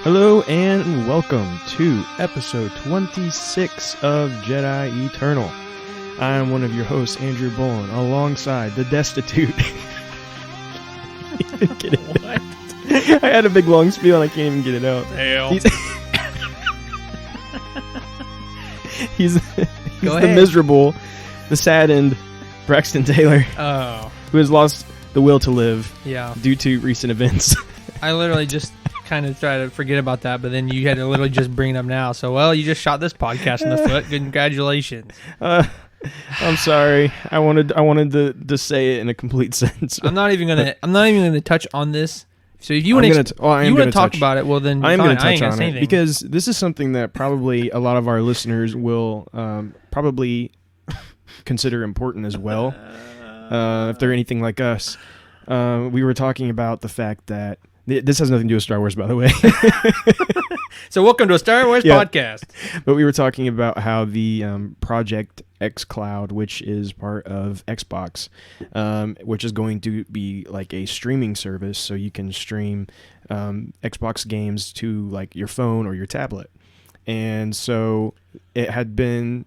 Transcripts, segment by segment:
Hello and welcome to episode 26 of Jedi Eternal. I am one of your hosts, Andrew Bolin, alongside the Destitute. Get it what? I had a big long spiel and I can't even get it out. Hell. He's the miserable, the saddened Braxton Taylor, who has lost the will to live due to recent events. I literally just kind of try to forget about that, but then you had to literally just bring it up now. So, well, you just shot this podcast in the foot. Congratulations. I'm sorry. I wanted to say it in a complete sense. I'm not even gonna touch on this. So if you want to talk about it, well then I'm going to touch on it because this is something that probably a lot of our listeners will probably consider important as well. If they're anything like us, we were talking about the fact that this has nothing to do with Star Wars, by the way. So welcome to a Star Wars podcast. But we were talking about how the Project xCloud, which is part of Xbox, which is going to be like a streaming service, so you can stream Xbox games to like your phone or your tablet. And so it had been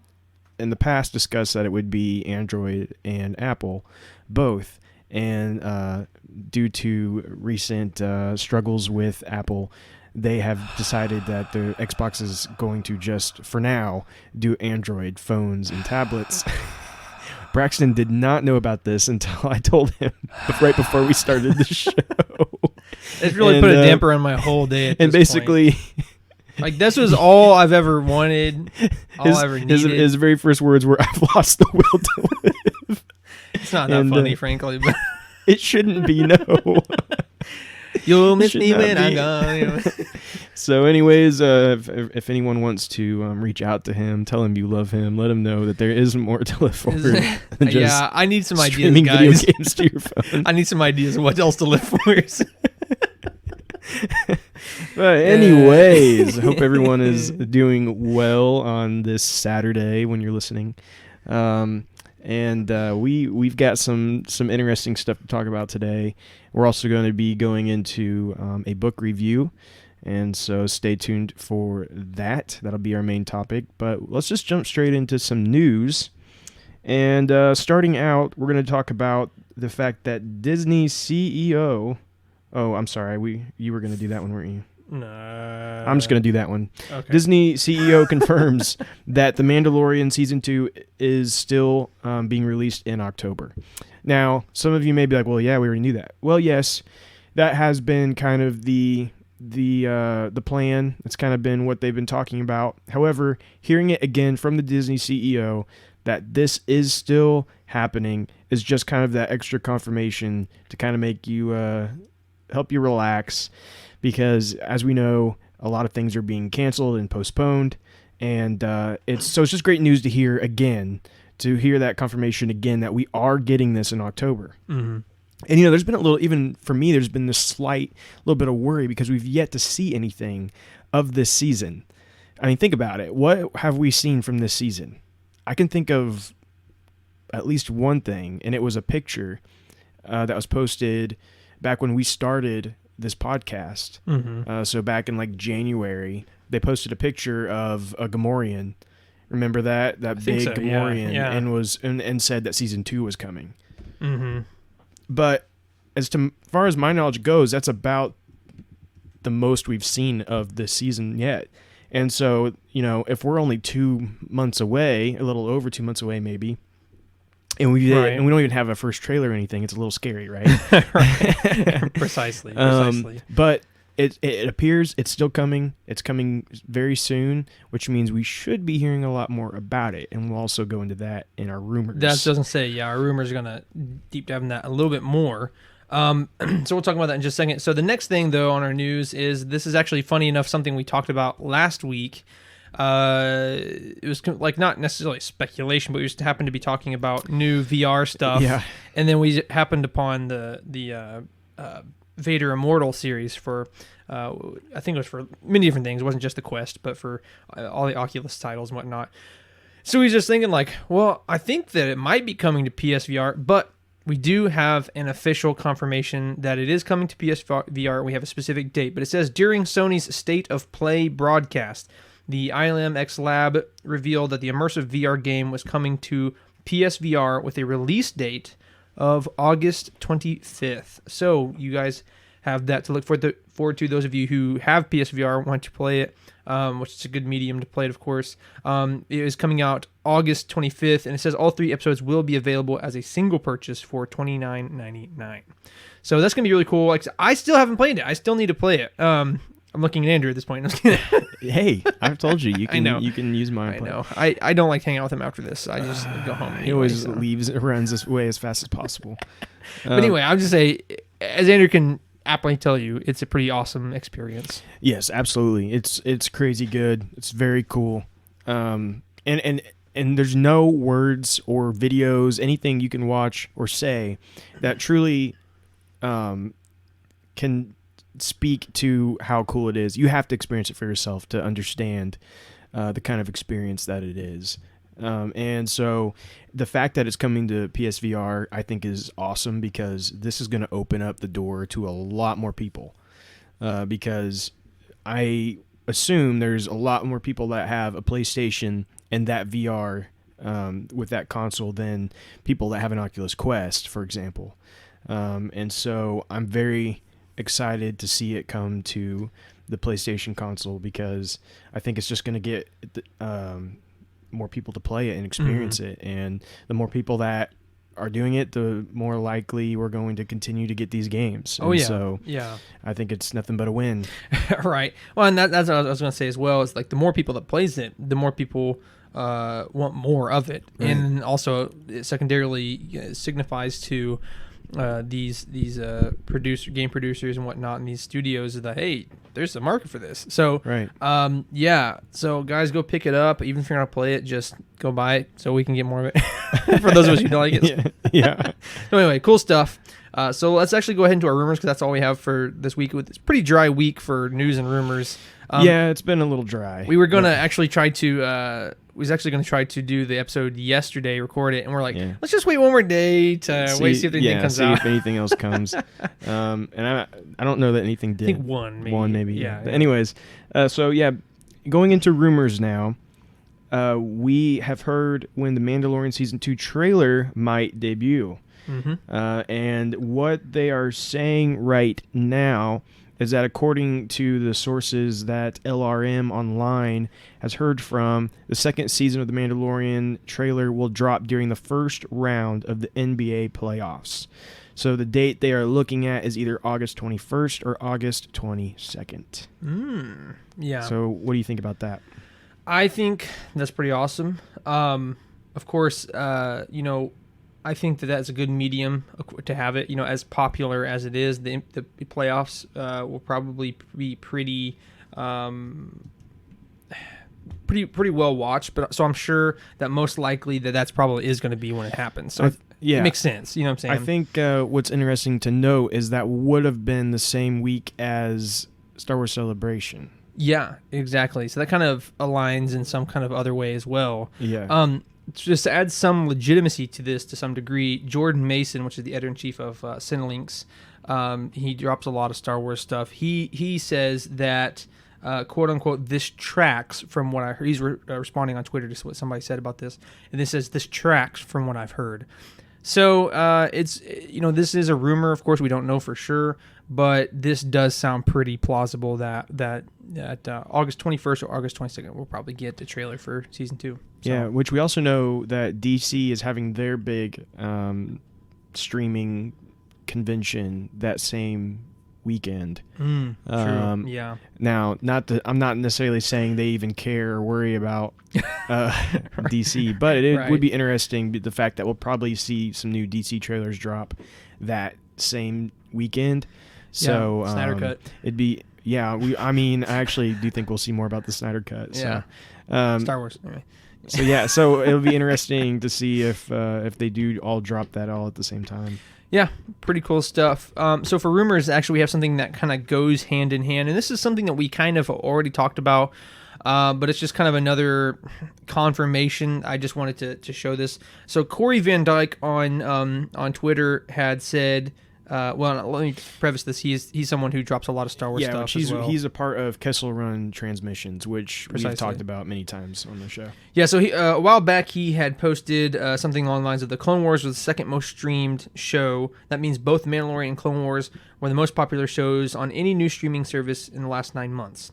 in the past discussed that it would be Android and Apple, both. And due to recent struggles with Apple, they have decided that the Xbox is going to just, for now, do Android phones and tablets. Braxton did not know about this until I told him right before we started the show. It's really put a damper on my whole day at and this basically point. Like, this was all I've ever wanted, all I ever needed. His very first words were, "I've lost the will to live." It's not that funny, frankly, but it shouldn't be, no. You'll miss me when I'm gone. So anyways, if anyone wants to reach out to him, tell him you love him, let him know that there is more to live for than just I need some ideas, streaming guys. video games to your phone. I need some ideas of what else to live for. But anyways, I hope everyone is doing well on this Saturday when you're listening. And we've got some interesting stuff to talk about today. We're also going to be going into a book review, and so stay tuned for that. That'll be our main topic. But let's just jump straight into some news. And starting out, we're going to talk about the fact that Disney CEO... Oh, I'm sorry. You were going to do that one, weren't you? No. I'm just going to do that one. Okay. Disney CEO confirms that The Mandalorian Season 2 is still being released in October. Now, some of you may be like, well, yeah, we already knew that. Well, yes, that has been kind of the plan. It's kind of been what they've been talking about. However, hearing it again from the Disney CEO that this is still happening is just kind of that extra confirmation to kind of make you help you relax. Because, as we know, a lot of things are being canceled and postponed, and it's just great news to hear that confirmation again that we are getting this in October. Mm-hmm. And there's been a little, even for me, there's been this slight little bit of worry because we've yet to see anything of this season. I mean, think about it. What have we seen from this season? I can think of at least one thing, and it was a picture that was posted back when we started this podcast. Mm-hmm. So back in like January, they posted a picture of a Gamorrean. Remember that big Gamorrean, yeah. and said that season 2 was coming. Mm-hmm. But as far as my knowledge goes, that's about the most we've seen of this season yet. And so, if we're only 2 months away, a little over 2 months away maybe, and we don't even have a first trailer or anything, it's a little scary, right? Right. Precisely. But it appears it's still coming. It's coming very soon, which means we should be hearing a lot more about it, and we'll also go into that in our rumors. That doesn't say, our rumors are going to deep dive in that a little bit more. So we'll talk about that in just a second. So the next thing, though, on our news is, this is actually funny enough, something we talked about last week. It was like not necessarily speculation, but we just happened to be talking about new VR stuff. Yeah. And then we happened upon the Vader Immortal series for, I think it was for many different things. It wasn't just the Quest, but for all the Oculus titles and whatnot. So he's just thinking like, well, I think that it might be coming to PSVR, but we do have an official confirmation that it is coming to PSVR. We have a specific date, but it says during Sony's State of Play broadcast, the ILM X Lab revealed that the immersive VR game was coming to PSVR with a release date of August 25th. So you guys have that to look forward to. Those of you who have PSVR, want to play it, which is a good medium to play it, of course. It is coming out August 25th, and it says all 3 episodes will be available as a single purchase for $29.99. So that's going to be really cool. Like, I still haven't played it. I still need to play it. I'm looking at Andrew at this point. Hey, I've told you. You can, I know. You can use mine. I know. I don't like hanging out with him after this. I just go home. He always runs this way as fast as possible. But anyway, I'm just saying, as Andrew can aptly tell you, it's a pretty awesome experience. Yes, absolutely. It's crazy good. It's very cool. And there's no words or videos, anything you can watch or say that truly can speak to how cool it is. You have to experience it for yourself to understand the kind of experience that it is. And so the fact that it's coming to PSVR, I think, is awesome, because this is going to open up the door to a lot more people. Because I assume there's a lot more people that have a PlayStation and that VR with that console than people that have an Oculus Quest, for example. And so I'm very excited to see it come to the PlayStation console, because I think it's just going to get more people to play it and experience it. And the more people that are doing it, the more likely we're going to continue to get these games. Oh, yeah. So yeah, I think it's nothing but a win. Right. Well, and that's what I was going to say as well. Is like the more people that plays it, the more people want more of it. Right. And also it secondarily signifies to these game producers and whatnot in these studios that, hey, there's a market for this. So right. Yeah, so guys, go pick it up. Even if you're not play it, just go buy it so we can get more of it. For those of us who don't like it. Yeah. So anyway, cool stuff. So let's actually go ahead into our rumors, because that's all we have for this week. It's a pretty dry week for news and rumors. Yeah, it's been a little dry. We were going to actually try to do the episode yesterday, record it, and we're like, let's just wait one more day to see if anything comes out. If anything else comes. And I don't know that anything did. I think one maybe. Yeah. But anyways, going into rumors now, we have heard when the Mandalorian Season 2 trailer might debut. Mm-hmm. And what they are saying right now is that, according to the sources that LRM Online has heard from, the second season of The Mandalorian trailer will drop during the first round of the NBA playoffs. So the date they are looking at is either August 21st or August 22nd. Yeah. So what do you think about that? I think that's pretty awesome. Of course, I think that's a good medium to have it. As popular as it is, the playoffs will probably be pretty well watched. But so I'm sure that most likely that's probably is going to be when it happens. So it makes sense. You know what I'm saying? I think what's interesting to note is that would have been the same week as Star Wars Celebration. Yeah, exactly. So that kind of aligns in some kind of other way as well. Yeah. Just to add some legitimacy to this to some degree, Jordan Mason, which is the editor-in-chief of Cinelinx, he drops a lot of Star Wars stuff. He says that, quote-unquote, this tracks from what I heard. He's responding on Twitter to what somebody said about this. And this says, this tracks from what I've heard. So it's, this is a rumor. Of course, we don't know for sure. But this does sound pretty plausible that August 21st or August 22nd we'll probably get the trailer for Season 2. So. Yeah, which we also know that DC is having their big streaming convention that same weekend. True. Yeah. Now, I'm not necessarily saying they even care or worry about DC, but it would be interesting, the fact that we'll probably see some new DC trailers drop that same weekend. So Snyder Cut. It'd be I actually do think we'll see more about the Snyder Cut. So, Star Wars. Anyway. So it'll be interesting to see if they do all drop that all at the same time. Yeah, pretty cool stuff. So for rumors, actually, we have something that kind of goes hand in hand, and this is something that we kind of already talked about But it's just kind of another confirmation. I just wanted to show this. So Corey Van Dyke on Twitter had said, well, let me preface this. He's someone who drops a lot of Star Wars stuff as well. He's a part of Kessel Run Transmissions, which Precisely. we've talked about many times on the show. Yeah, so a while back he had posted something along the lines of the Clone Wars was the second most streamed show. That means both Mandalorian and Clone Wars were the most popular shows on any new streaming service in the last 9 months.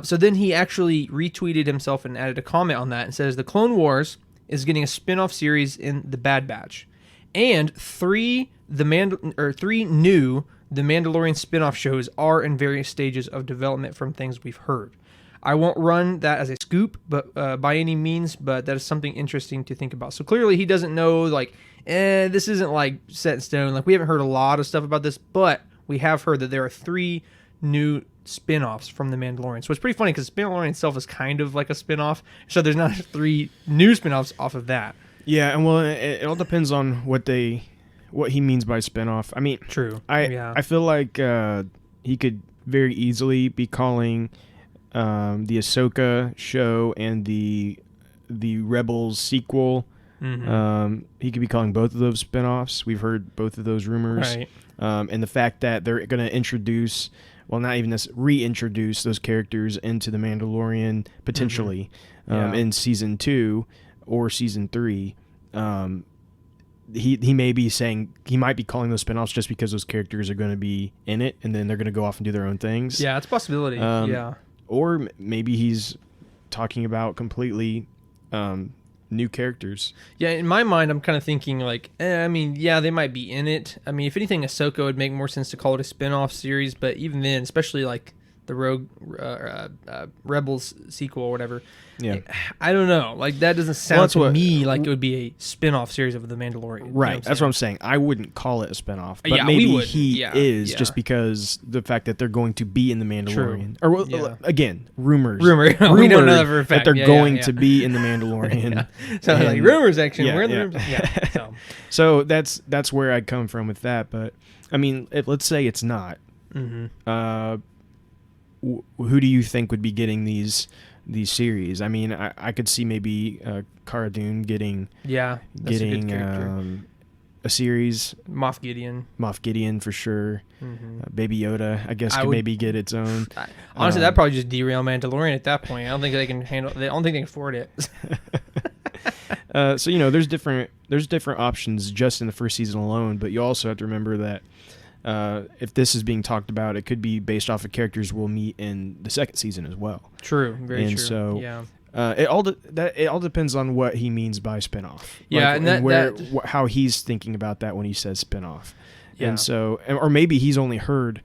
So then he actually retweeted himself and added a comment on that and says the Clone Wars is getting a spin-off series in The Bad Batch, and three new The Mandalorian spin-off shows are in various stages of development from things we've heard. I won't run that as a scoop, but by any means, but that is something interesting to think about. So clearly he doesn't know, this isn't like set in stone. Like, we haven't heard a lot of stuff about this, but we have heard that there are 3 new spin-offs from The Mandalorian. So it's pretty funny because Mandalorian itself is kind of like a spin-off. So there's not 3 new spin-offs off of that. Yeah, and well, it all depends on what he means by spin-off. I mean, true. I feel like he could very easily be calling the Ahsoka show and the Rebels sequel. Mm-hmm. He could be calling both of those spin-offs. We've heard both of those rumors. Right. And the fact that they're going to introduce, well, not even reintroduce those characters into The Mandalorian potentially in season 2 or season 3. He may be saying, he might be calling those spinoffs just because those characters are going to be in it, and then they're going to go off and do their own things. Yeah, it's a possibility. Or maybe he's talking about completely new characters. Yeah, in my mind, I'm kind of thinking they might be in it. I mean, if anything, Ahsoka would make more sense to call it a spin-off series, but even then, especially like the Rogue Rebels sequel or whatever. Yeah, I don't know. Like, that doesn't sound to me like it would be a spin-off series of The Mandalorian. Right. That's what I'm saying. I wouldn't call it a spin-off, but yeah, maybe he is just because the fact that they're going to be in The Mandalorian. True. Or again, rumors. We don't know that for a fact. That they're going to be in The Mandalorian. So like rumors action. We're in the rumors. Yeah. So that's where I'd come from with that. But I mean, let's say it's not. Mm-hmm. Who do you think would be getting these series? I mean, I could see maybe Cara Dune getting a series. Moff Gideon for sure. Mm-hmm. Baby Yoda, I guess, could maybe get its own. Honestly, that'd probably just derail Mandalorian at that point. I don't think they can handle. I don't think they can afford it. So there's different options just in the first season alone, but you also have to remember that. If this is being talked about, it could be based off of characters we'll meet in the second season as well. True, very true. And so, yeah. It all depends on what he means by spinoff. Yeah, how he's thinking about that when he says spinoff. Yeah. And so, or maybe he's only heard.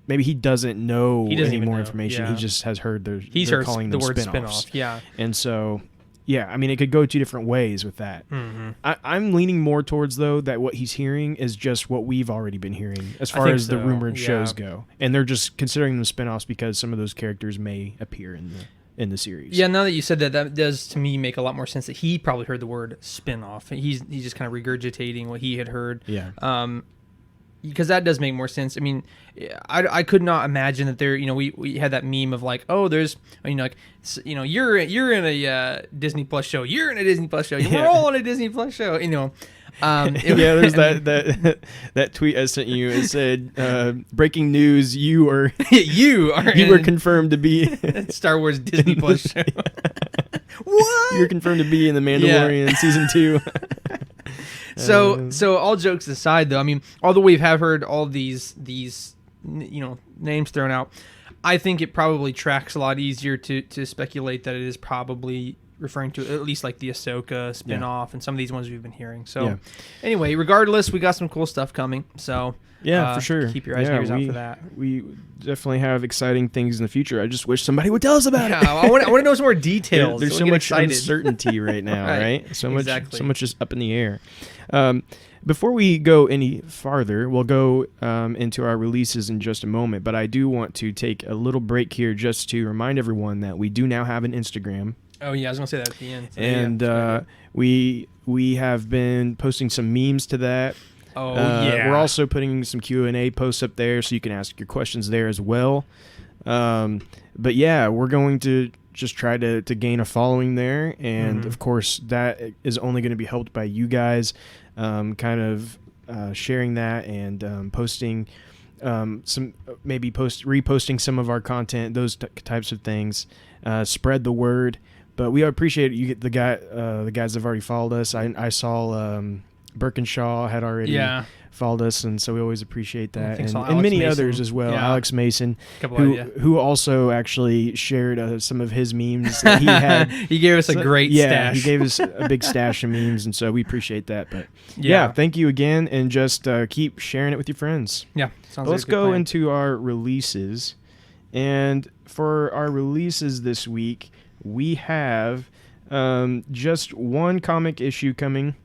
Maybe he doesn't know any more information. Yeah. He just has heard they're calling the them word spinoffs. spinoff. Yeah. And so. Yeah, I mean, it could go 2 different ways with that. Mm-hmm. I'm leaning more towards, though, that what he's hearing is just what we've already been hearing as far as the rumored shows go. And they're just considering them spinoffs because some of those characters may appear in the series. Yeah, now that you said that does, to me, make a lot more sense that he probably heard the word spinoff. He's just kind of regurgitating what he had heard. Yeah. Because that does make more sense. I mean, I could not imagine that there. We had that meme of like, oh, there's, you're in a Disney Plus show. You're in a Disney Plus show. We're all on a Disney Plus show. There's that tweet I sent you. It said, "Breaking news: you were confirmed to be Star Wars Disney Plus show." What? You were confirmed to be in The Mandalorian season 2. So all jokes aside, though, I mean, although we have heard all these names thrown out, I think it probably tracks a lot easier to speculate that it is probably referring to at least like the Ahsoka spinoff and some of these ones we've been hearing. So anyway, regardless, we got some cool stuff coming. So for sure, keep your eyes and ears out for that. We definitely have exciting things in the future. I just wish somebody would tell us about it. I want to know some more details. There's so much uncertainty right now, right? So much just up in the air. Before we go any farther, we'll go into our releases in just a moment, but I do want to take a little break here just to remind everyone that we do now have an Instagram. Oh, yeah, I was going to say that at the end. And we have been posting some memes to that. Oh, yeah. We're also putting some Q&A posts up there so you can ask your questions there as well. But yeah, we're going to just try to gain a following there. And of course, that is only going to be helped by you guys sharing that and posting reposting some of our content, those types of things. Spread the word. But we appreciate you. The guys that have already followed us. I saw Birkinshaw had already followed us, and so we always appreciate that, and many others as well. Yeah. Alex Mason, who also actually shared some of his memes that he had. He gave us a great stash. He gave us a big stash of memes, and so we appreciate that. But yeah, thank you again, and just keep sharing it with your friends. Yeah, let's go into our releases, and for our releases this week, we have just one comic issue coming.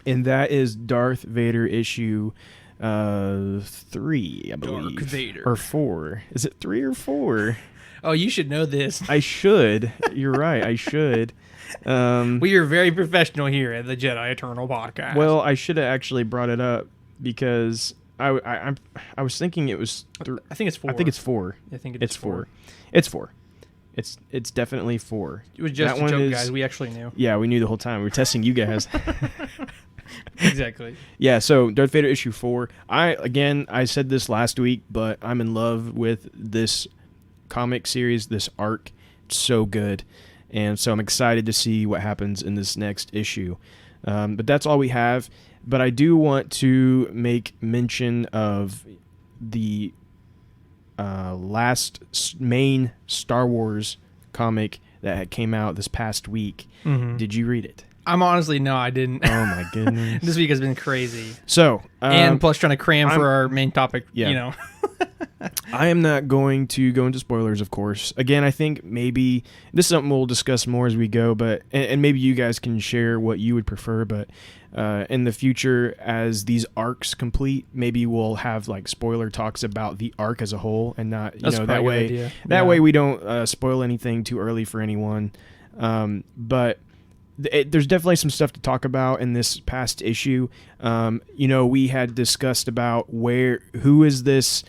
And that is Darth Vader issue 3, I believe. Dark Vader. Or 4. Is it 3 or 4? Oh, you should know this. I should. You're right. I should. We are very professional here at the Jedi Eternal podcast. Well, I should have actually brought it up because I was thinking it was... I think it's 4. I think it's 4. I think it's 4. It's 4. It's definitely 4. It was just a joke, guys. We actually knew. Yeah, we knew the whole time. We were testing you guys. Exactly. Yeah, so Darth Vader issue 4. I said this last week, but I'm in love with this comic series, this arc. It's so good. And so I'm excited to see what happens in this next issue. But that's all we have. But I do want to make mention of the last main Star Wars comic that came out this past week. Mm-hmm. Did you read it? I'm honestly, no, I didn't. Oh my goodness. This week has been crazy. So, and plus trying to cram for our main topic, you know. I am not going to go into spoilers, of course. Again, I think maybe this is something we'll discuss more as we go, but and maybe you guys can share what you would prefer, but in the future, as these arcs complete, maybe we'll have like spoiler talks about the arc as a whole, and not that way. That way we don't spoil anything too early for anyone. But there's definitely some stuff to talk about in this past issue. We had discussed about who is this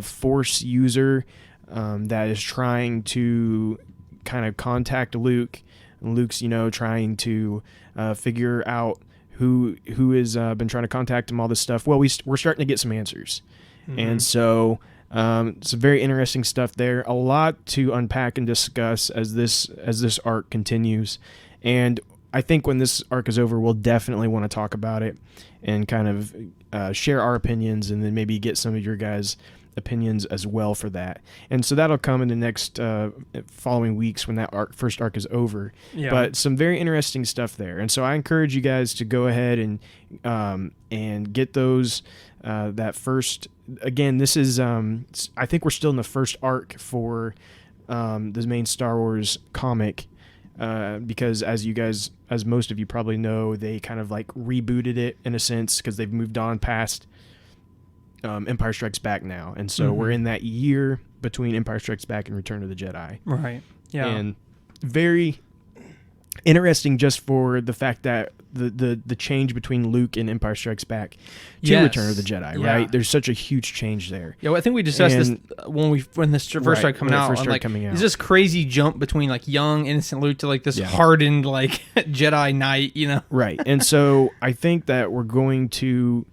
Force user that is trying to kind of contact Luke. And Luke's trying to figure out who has been trying to contact him, all this stuff. Well, we're starting to get some answers. Mm-hmm. And so some very interesting stuff there. A lot to unpack and discuss as this arc continues. And I think when this arc is over, we'll definitely want to talk about it and kind of share our opinions, and then maybe get some of your guys' opinions as well for that. And so that'll come in the next following weeks when that first arc is over. Yeah. But some very interesting stuff there. And so I encourage you guys to go ahead and get those. That first, again, this is I think we're still in the first arc for the main Star Wars comic. Because as most of you probably know, they kind of like rebooted it in a sense because they've moved on past Empire Strikes Back now. And so we're in that year between Empire Strikes Back and Return of the Jedi. Right. Yeah. And very interesting just for the fact that the change between Luke and Empire Strikes Back to Return of the Jedi, right? There's such a huge change there. Yeah, well, I think we discussed this when this first started coming out. It's this crazy jump between like young innocent Luke to like this hardened like Jedi Knight, Right. And so I think that we're going to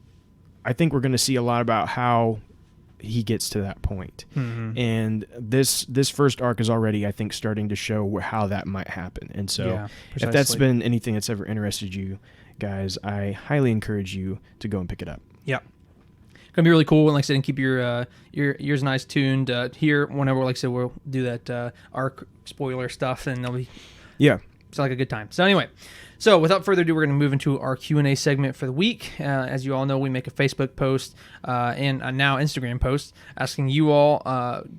see a lot about how he gets to that point. Mm-hmm. And this first arc is already, I think, starting to show how that might happen. And so if that's been anything that's ever interested you guys, I highly encourage you to go and pick it up. Yeah. Gonna be really cool. And like I said, and keep your ears and eyes tuned here whenever, like I said, we'll do that arc spoiler stuff, and they'll be it's like a good time. So anyway, so without further ado, we're going to move into our Q&A segment for the week. As you all know, we make a Facebook post and a now Instagram post asking you all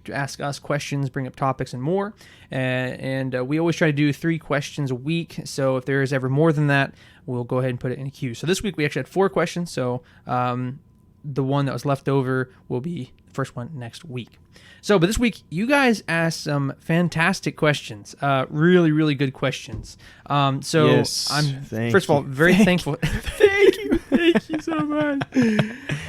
to ask us questions, bring up topics, and more. And we always try to do 3 questions a week. So if there is ever more than that, we'll go ahead and put it in a queue. So this week we actually had 4 questions. So the one that was left over will be the first one next week. So, but this week, you guys asked some fantastic questions. Really, really good questions. Yes, I'm, first of all, very thankful. Thank you. Thank you so much.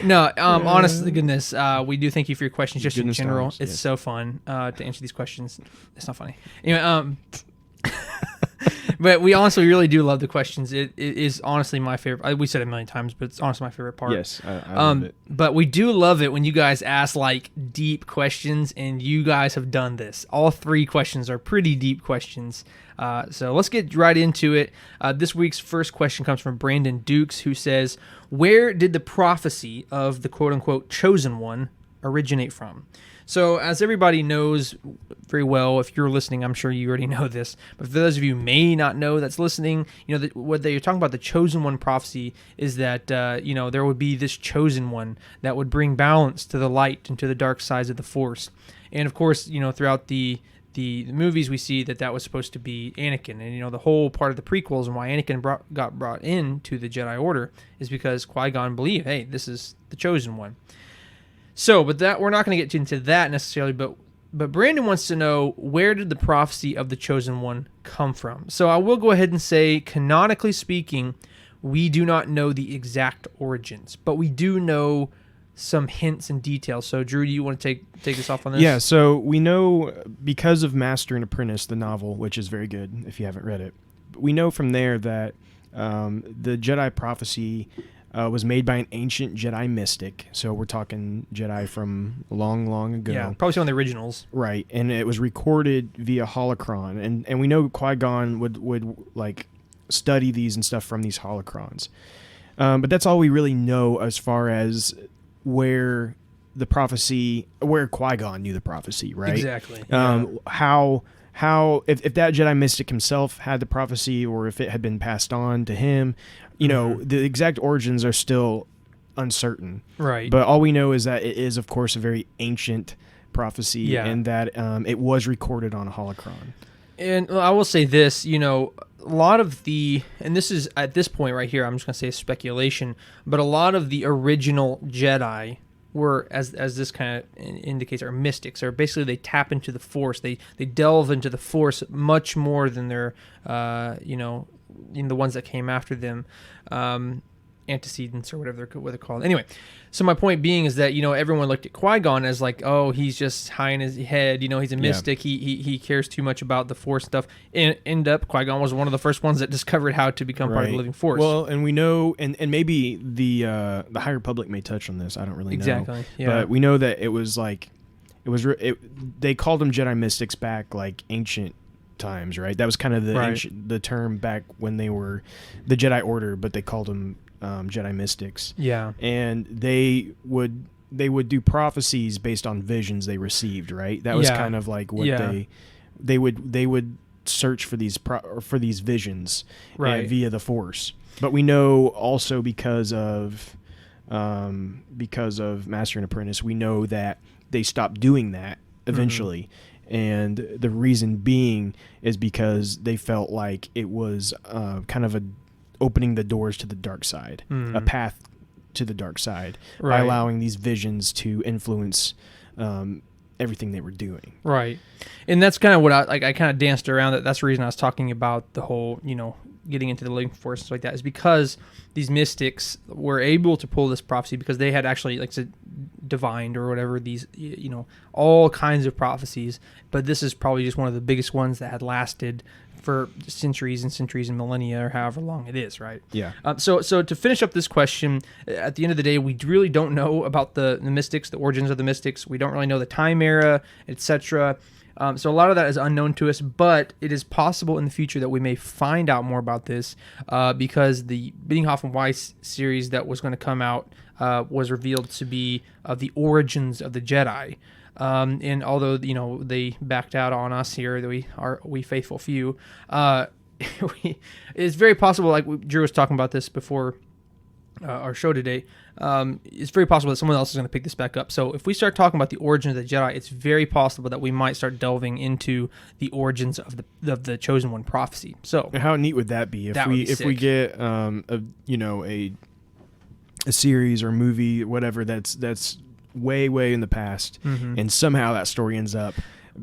No, honest to goodness, we do thank you for your questions just in general. It's so fun to answer these questions. It's not funny. Anyway, but we honestly really do love the questions. It is honestly my favorite. We said it a million times, but it's honestly my favorite part. Yes, I love it. But we do love it when you guys ask like deep questions, and you guys have done this. All 3 questions are pretty deep questions. So let's get right into it. This week's first question comes from Brandon Dukes, who says, "Where did the prophecy of the quote-unquote chosen one originate from?" So as everybody knows very well, if you're listening, I'm sure you already know this, but for those of you who may not know that's listening, what they're talking about, the chosen one prophecy is that, there would be this chosen one that would bring balance to the light and to the dark sides of the Force. And of course, throughout the movies, we see that was supposed to be Anakin. And, the whole part of the prequels and why Anakin got brought into the Jedi Order is because Qui-Gon believed, hey, this is the chosen one. So, but we're not going to get into that necessarily, but Brandon wants to know, where did the prophecy of the chosen one come from? So I will go ahead and say, canonically speaking, we do not know the exact origins, but we do know some hints and details. So Drew, do you want to take us off on this? Yeah, so we know because of Master and Apprentice, the novel, which is very good if you haven't read it, we know from there that the Jedi prophecy was made by an ancient Jedi mystic. So we're talking Jedi from long, long ago. Yeah, probably some of the originals. Right, and it was recorded via holocron. And we know Qui-Gon would like study these and stuff from these holocrons. But that's all we really know as far as where Qui-Gon knew the prophecy, right? Exactly. How if that Jedi mystic himself had the prophecy, or if it had been passed on to him, the exact origins are still uncertain. Right. But all we know is that it is, of course, a very ancient prophecy, and that it was recorded on a holocron. And I will say this, a lot of and this is at this point right here, I'm just going to say speculation, but a lot of the original Jedi were, as this kind of indicates, are mystics, or basically they tap into the Force. They delve into the Force much more than their, the ones that came after them, antecedents or whatever they're called. Anyway, so my point being is that everyone looked at Qui-Gon as like, oh, he's just high in his head. He's a mystic. Yeah. He cares too much about the Force stuff. And end up, Qui-Gon was one of the first ones that discovered how to become part of the living Force. Well, and we know, and maybe the High Republic may touch on this. I don't really know. Exactly. Yeah. But we know that it was like, they called them Jedi mystics back like ancient times, right? That was kind of the term back when they were the Jedi Order, but they called them Jedi mystics. Yeah. And they would do prophecies based on visions they received, right? That was kind of like what they would search for these visions, right, via the Force. But we know also because of Master and Apprentice, we know that they stopped doing that eventually. Mm-hmm. And the reason being is because they felt like it was kind of opening the doors to the dark side, a path to the dark side, by allowing these visions to influence everything they were doing. Right. And that's kind of what I kind of danced around it. That's the reason I was talking about the whole, getting into the living Force and stuff like that, is because these mystics were able to pull this prophecy because they had actually, like I said, divined or whatever these, all kinds of prophecies. But this is probably just one of the biggest ones that had lasted for centuries and centuries and millennia, or however long it is, right? Yeah. So to finish up this question, at the end of the day, we really don't know about the mystics, the origins of the mystics. We don't really know the time era, etc. So a lot of that is unknown to us, but it is possible in the future that we may find out more about this because the Biddinghoff and Weiss series that was going to come out was revealed to be the origins of the Jedi. And although they backed out on us here, that we faithful few, it's very possible. Like Drew was talking about this before our show today. It's very possible that someone else is going to pick this back up. So if we start talking about the origin of the Jedi, it's very possible that we might start delving into the origins of the Chosen One prophecy. So how neat would that be if we get a series or movie, whatever that's way in the past, and somehow that story ends up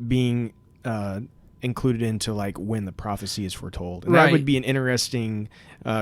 being included into like when the prophecy is foretold, and Right. that would be an interesting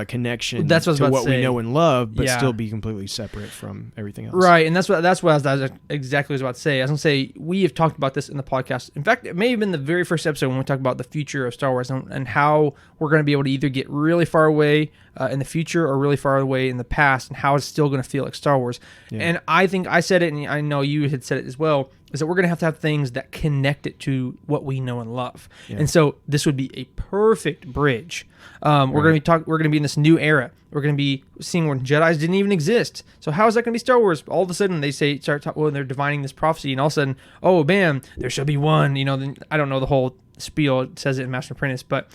connection That's what I was to about to what we say. know and love, but Yeah. still be completely separate from everything else. Right, and that's what I was exactly what I was about to say. I was going to say we have talked about this in the podcast. In fact, it may have been the very first episode when we talked about the future of Star Wars and how we're going to be able to either get really far away in the future or really far away in the past, and how it's still going to feel like Star Wars. Yeah. And I think I said it, and I know you had said it as well, is that we're going to have things that connect it to what we know and love. Yeah. And so this would be a perfect bridge. We're going to be in this new era. We're going to be seeing where Jedis didn't even exist. So how is that going to be Star Wars? All of a sudden they they're divining this prophecy, and all of a sudden, oh, bam, there shall be one. Then, I don't know the whole spiel. It says it in Master Apprentice, but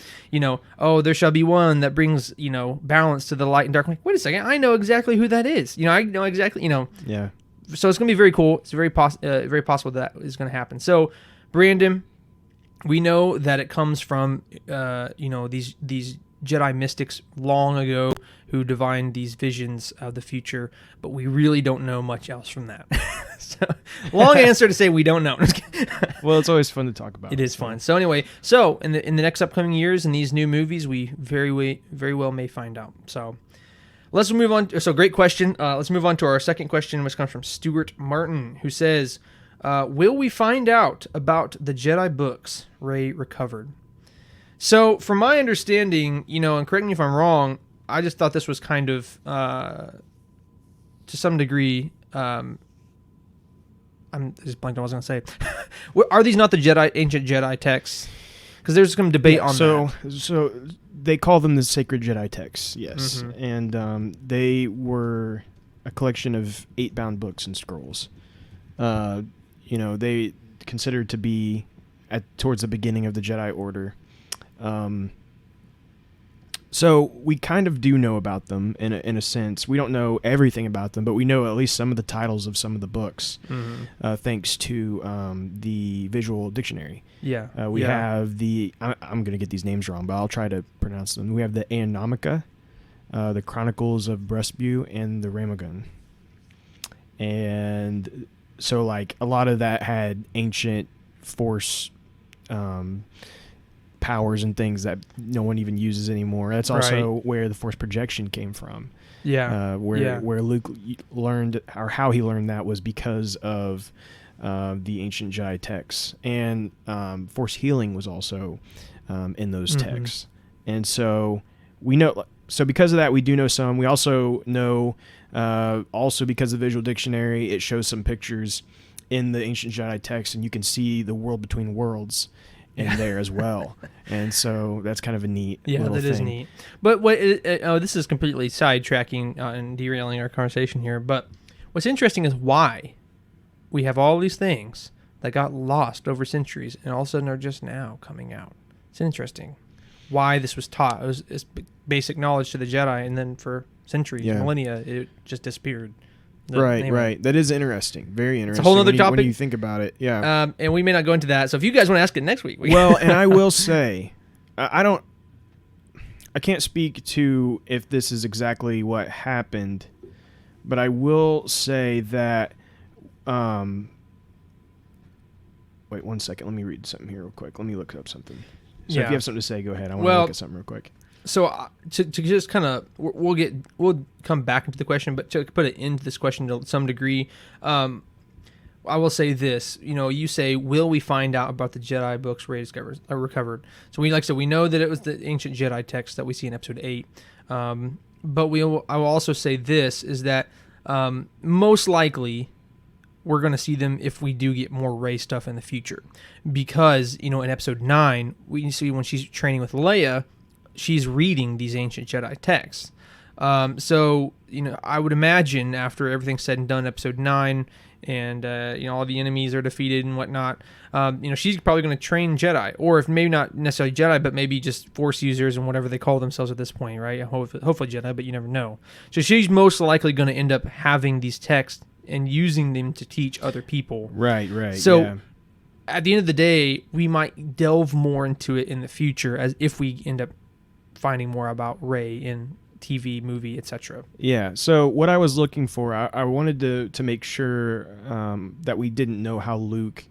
oh, there shall be one that brings balance to the light and dark. I'm like, wait a second, I know exactly who that is. I know exactly. Yeah. So it's going to be very cool. It's very possible that is going to happen. So, Brandon, we know that it comes from these Jedi mystics long ago who divined these visions of the future, but we really don't know much else from that. So, long answer to say we don't know. Well, it's always fun to talk about. It is fun. So anyway, in the next upcoming years in these new movies, we very well may find out. So. Let's move on. So, great question. Let's move on to our second question, which comes from Stuart Martin, who says, will we find out about the Jedi books Rey recovered? So, from my understanding, and correct me if I'm wrong, I just thought this was kind of, to some degree, I'm just blanked on what I was going to say. Are these not the ancient Jedi texts? Because there's some debate on that. So they call them the sacred Jedi texts, yes. Mm-hmm. And they were a collection of 8-bound books and scrolls. They considered to be towards the beginning of the Jedi Order. So we kind of do know about them in a sense. We don't know everything about them, but we know at least some of the titles of some of the books, thanks to the visual dictionary. Yeah. We have I'm going to get these names wrong, but I'll try to pronounce them. We have the Aeonomica, the Chronicles of Bresbu, and the Ramagun. And so, like, a lot of that had ancient Force powers and things that no one even uses anymore. That's also where the Force projection came from. Yeah. Where Luke learned, or how he learned that, was because of the ancient Jedi texts, and Force healing was also in those texts. And so we know. So because of that, we do know some. We also know, also because of the visual dictionary, it shows some pictures in the ancient Jedi text, and you can see the world between worlds in there as well. And so that's kind of a neat little thing. Is neat. But this is completely sidetracking and derailing our conversation here, but what's interesting is why we have all these things that got lost over centuries and all of a sudden are just now coming out. It's interesting why this was taught. It's basic knowledge to the Jedi, and then for centuries, millennia, it just disappeared. Right. That is interesting. Very interesting. It's a whole other topic when you think about it. Yeah. And we may not go into that. So if you guys want to ask it next week. Well, and I will say, I can't speak to if this is exactly what happened, but I will say that, wait 1 second. Let me read something here real quick. Let me look up something. So if you have something to say, go ahead. I want to look at something real quick. So to just kind of, we'll come back into the question, but to put it into this question to some degree, I will say this. You say, will we find out about the Jedi books Rey recovered? So like I said, we know that it was the ancient Jedi text that we see in Episode 8. But I will also say this, is that most likely we're going to see them if we do get more Rey stuff in the future. Because, in Episode 9, we see when she's training with Leia, she's reading these ancient Jedi texts. So, I would imagine after everything's said and done, Episode 9, and, all the enemies are defeated and whatnot, she's probably going to train Jedi. Or if maybe not necessarily Jedi, but maybe just Force users and whatever they call themselves at this point, right? Hopefully Jedi, but you never know. So she's most likely going to end up having these texts and using them to teach other people. Right. So at the end of the day, we might delve more into it in the future as if we end up finding more about Rey in TV, movie, etc. Yeah. So what I was looking for, I wanted to make sure that we didn't know how Luke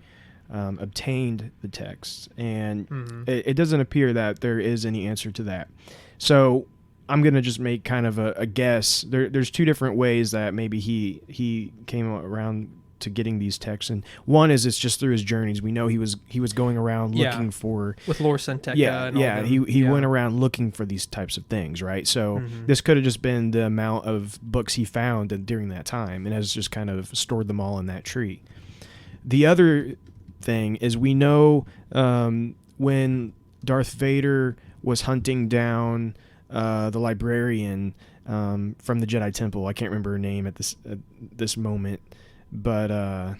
obtained the text, and it doesn't appear that there is any answer to that. So I'm gonna just make kind of a guess. There's two different ways that maybe he came around to getting these texts, and one is it's just through his journeys. We know he was going around looking for with Lor San Tekka. He went around looking for these types of things, right? So this could have just been the amount of books he found during that time, and has just kind of stored them all in that tree. The other thing is we know when Darth Vader was hunting down the librarian from the Jedi Temple. I can't remember her name at this moment. But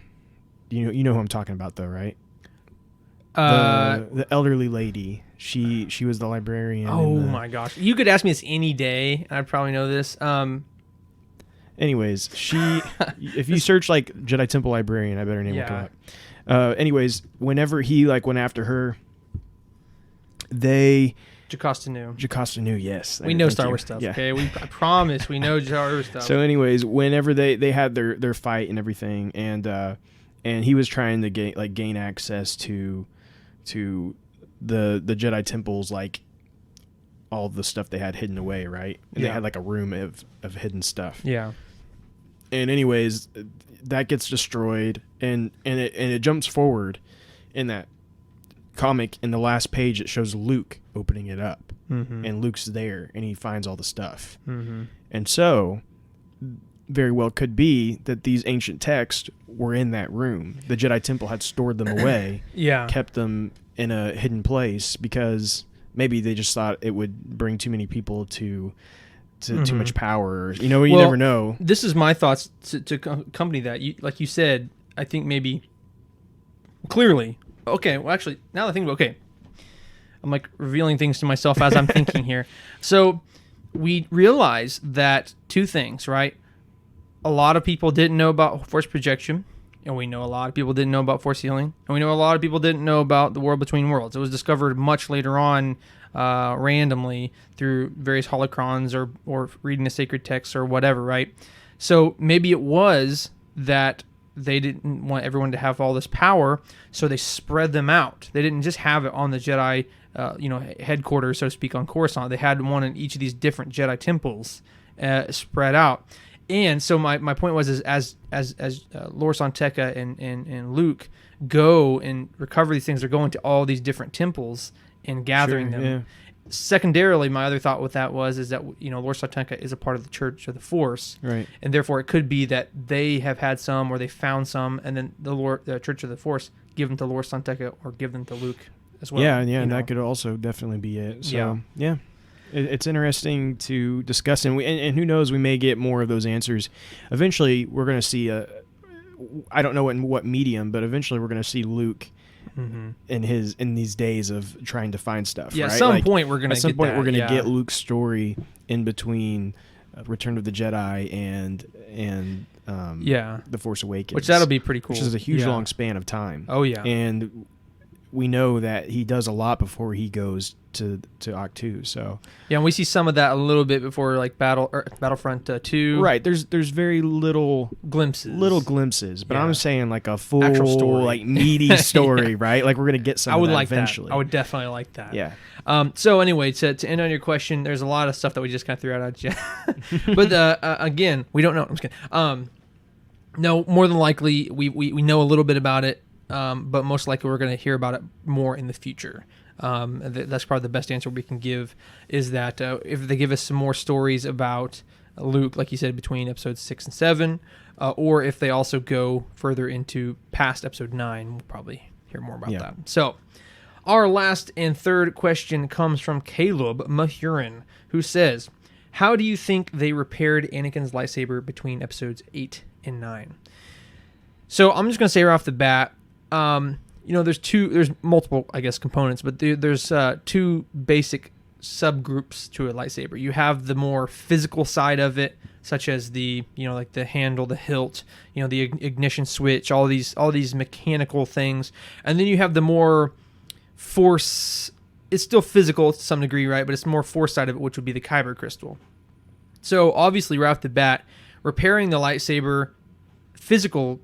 you know who I'm talking about, though, right? The elderly lady. She was the librarian. Oh my gosh! You could ask me this any day, and I'd probably know this. Anyways, if you search like Jedi Temple librarian, I bet her name will come up. Anyways, whenever he went after her, Jocasta Nu, yes. We know Star Wars stuff, okay? I promise we know Star Wars stuff. So anyways, whenever they had their fight and everything, and he was trying to gain access to the Jedi temples, like all the stuff they had hidden away, right? And they had like a room of hidden stuff. Yeah. And anyways, that gets destroyed, and it jumps forward in that comic. In the last page, it shows Luke opening it up, and Luke's there, and he finds all the stuff. And so very well could be that these ancient texts were in that room. The Jedi Temple had stored them away, kept them in a hidden place, because maybe they just thought it would bring too many people to too much power. You never know. This is my thoughts to accompany that. Like you said, I think maybe clearly. Okay, well, actually, now that I think about it, I'm like revealing things to myself as I'm thinking here. So we realize that two things, right? A lot of people didn't know about force projection, and we know a lot of people didn't know about force healing, and we know a lot of people didn't know about the world between worlds. It was discovered much later on, randomly through various holocrons or reading a sacred text or whatever, right? So maybe it was that they didn't want everyone to have all this power, so they spread them out. They didn't just have it on the Jedi, headquarters, so to speak, on Coruscant. They had one in each of these different Jedi temples, spread out. And so my point was, is as Lor San Tekka and Luke go and recover these things, they're going to all these different temples and gathering them. Yeah. Secondarily, my other thought with that is that Lor San Tekka is a part of the Church of the Force, right? And therefore it could be that they have had some, or they found some, and then the Church of the Force give them to Lor San Tekka or give them to Luke as well. And that could also definitely be it. So it's interesting to discuss, and who knows, we may get more of those answers. Eventually, we're going to see I don't know in what medium, but eventually we're going to see Luke. In these days of trying to find stuff. Yeah, right? At some point we're going to get Luke's story in between Return of the Jedi and The Force Awakens, which that'll be pretty cool. Which is a huge long span of time. Oh yeah, and we know that he does a lot before he goes to Octu. So and we see some of that a little bit before like Battlefront 2. Right. There's very little glimpses, but I'm saying like a full actual story, like meaty story, right? Like we're gonna get some. I would of that like eventually. That. I would definitely like that. Yeah. So anyway, to end on your question, there's a lot of stuff that we just kind of threw out at you, but again, we don't know. I'm just kidding. No, more than likely we know a little bit about it. But most likely we're going to hear about it more in the future. That's probably the best answer we can give, is that if they give us some more stories about Luke, like you said, between episodes 6 and 7, or if they also go further into past episode 9, we'll probably hear more about that. So our last and third question comes from Caleb Mahurin, who says, how do you think they repaired Anakin's lightsaber between episodes 8 and 9? So I'm just going to say right off the bat, there's multiple, I guess, components, but there's two basic subgroups to a lightsaber. You have the more physical side of it, such as the the handle, the hilt, the ignition switch, all these mechanical things, and then you have the more force. It's still physical to some degree, right? But it's more force side of it, which would be the kyber crystal. So obviously, right off the bat, repairing the lightsaber physical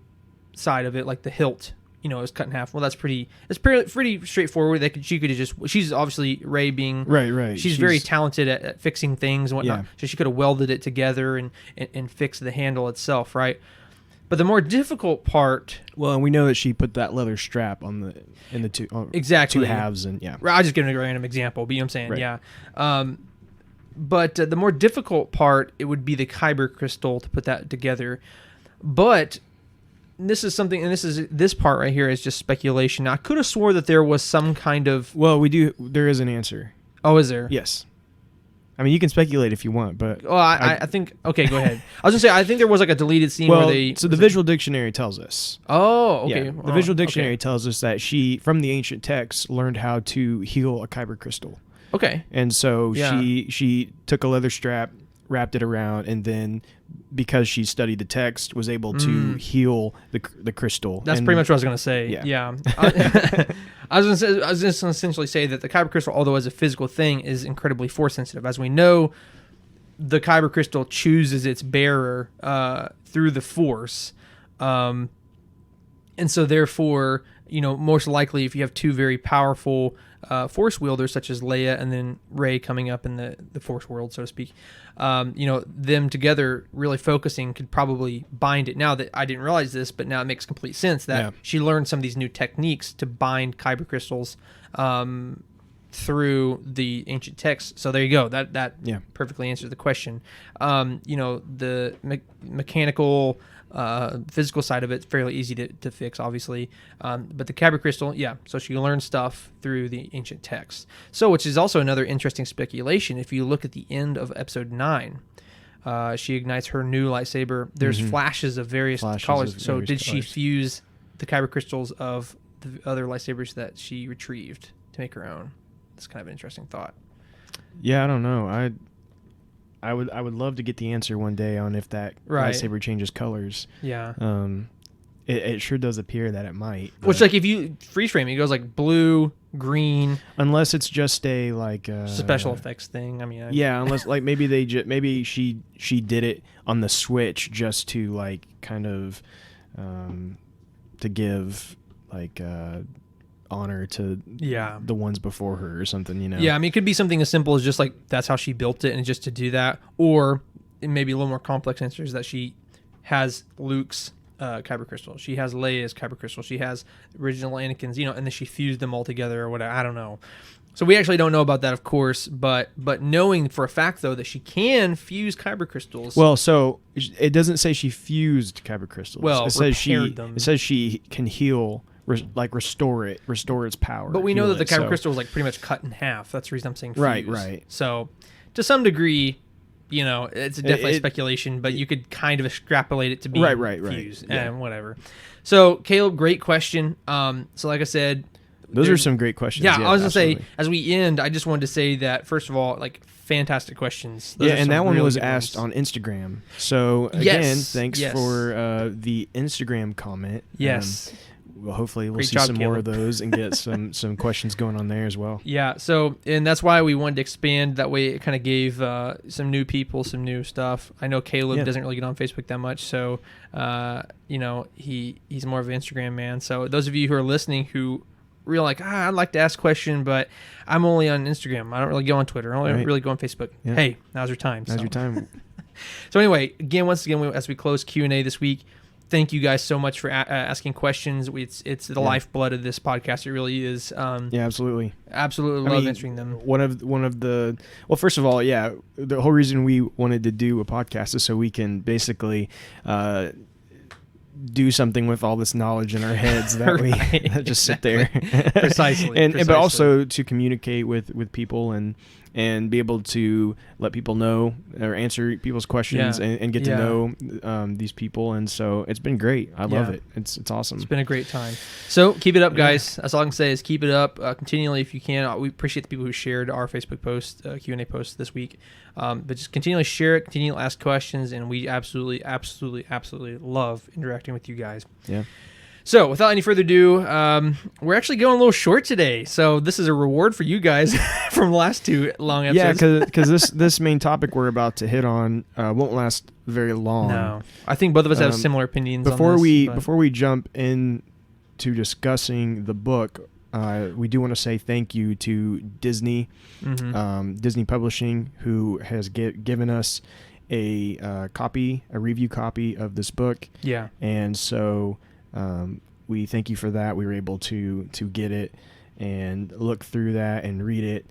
side of it, like the hilt, it was cut in half. Well, it's pretty straightforward. She's obviously Rey being right. She's very talented at fixing things and whatnot. So she could have welded it together and fixed the handle itself, right? But the more difficult part. Well, and we know that she put that leather strap in the two exactly two halves, and yeah. I'll just give a random example, but you know what I'm saying, right. yeah. But the more difficult part, it would be the kyber crystal to put that together. But this is something, and this part right here is just speculation. Now, I could have swore that there was some kind of. Well, there is an answer. Oh, is there? Yes. I mean, you can speculate if you want, but... Well, I think... Okay, go ahead. I was going to say, I think there was like a deleted scene where they... So the visual dictionary tells us. Oh, okay. Yeah, the visual dictionary tells us that she, from the ancient texts, learned how to heal a kyber crystal. Okay. And so she took a leather strap, wrapped it around, and then, because she studied the text, was able to heal the crystal. That's pretty much what I was going to say. Yeah. I was just going to essentially say that the kyber crystal, although as a physical thing, is incredibly force sensitive. As we know, the kyber crystal chooses its bearer through the force. And so therefore, most likely if you have two very powerful force wielders such as Leia and then Rey coming up in the force world, so to speak, them together really focusing could probably bind it. Now that I didn't realize this, but now it makes complete sense that she learned some of these new techniques to bind kyber crystals through the ancient texts. So there you go. That perfectly answers the question. The mechanical physical side of it's fairly easy to fix, obviously. But the kyber crystal, so she learned stuff through the ancient texts. So, which is also another interesting speculation. If you look at the end of episode 9, she ignites her new lightsaber. There's flashes of various colors. So did she fuse the kyber crystals of the other lightsabers that she retrieved to make her own? That's kind of an interesting thought. Yeah, I don't know. I would love to get the answer one day on if that lightsaber changes colors. Yeah. It sure does appear that it might. Which, like, if you freeze frame it, goes like blue, green. Unless it's just a special effects thing. I mean. Unless like maybe she did it on the Switch just to like kind of to give like honor to the ones before her or something, Yeah, I mean, it could be something as simple as just like that's how she built it and just to do that, or it may be a little more complex answers that she has Luke's kyber crystal, she has Leia's kyber crystal, she has original Anakin's, and then she fused them all together or whatever. I don't know. So we actually don't know about that, of course, but knowing for a fact though that she can fuse kyber crystals. Well, so it doesn't say she fused kyber crystals. Well, it says she can heal. Restore its power. But we know that the kyber crystal was like pretty much cut in half. That's the reason I'm saying fuse. Right. So to some degree, it's definitely speculation, but you could kind of extrapolate it to be fused and whatever. So Caleb, great question. So like I said, those are some great questions. Yeah, I was going to say, as we end, I just wanted to say that, first of all, like, fantastic questions. Those and that one was asked on Instagram. So again, thanks for the Instagram comment. Yes. Well, hopefully we'll see some more of those and get some questions going on there as well. Yeah, so, and that's why we wanted to expand. That way it kind of gave some new people some new stuff. I know Caleb doesn't really get on Facebook that much, so, he's more of an Instagram man. So those of you who are listening who really like, I'd like to ask a question, but I'm only on Instagram. I don't really go on Twitter. I don't really go on Facebook. Yeah. Hey, now's your time. Now's your time. So anyway, once again, as we close Q&A this week, thank you guys so much for asking questions. It's the lifeblood of this podcast. It really is. Absolutely. Absolutely love answering them. Well, first of all, the whole reason we wanted to do a podcast is so we can basically do something with all this knowledge in our heads that we just sit there. Precisely. But also to communicate with people and be able to let people know or answer people's questions and get to know these people. And so it's been great. I love it. It's awesome. It's been a great time. So keep it up, guys. That's all I can say is keep it up continually if you can. We appreciate the people who shared our Facebook post, Q&A post this week. But just continually share it, continually ask questions, and we absolutely love interacting with you guys. Yeah. So, without any further ado, we're actually going a little short today. So, this is a reward for you guys from the last two long episodes. Yeah, because this main topic we're about to hit on won't last very long. No, I think both of us have similar opinions. Before we jump into to discussing the book, we do want to say thank you to Disney, Disney Publishing, who has given us a review copy of this book. Yeah. And so we thank you for that. We were able to get it and look through that and read it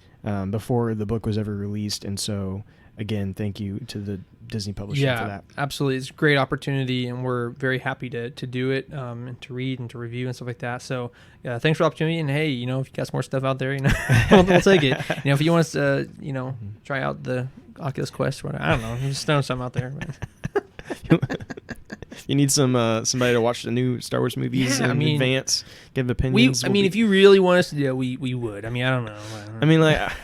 before the book was ever released. And so, again, thank you to the Disney Publishing for that. Absolutely. It's a great opportunity, and we're very happy to do it and to read and to review and stuff like that. So, yeah, thanks for the opportunity. And, hey, if you got some more stuff out there, we'll take it. If you want us to, try out the Oculus Quest or whatever, I don't know. Just throw something out there. You need somebody to watch the new Star Wars movies in advance, give opinions. If you really want us to do it, we would. I don't know.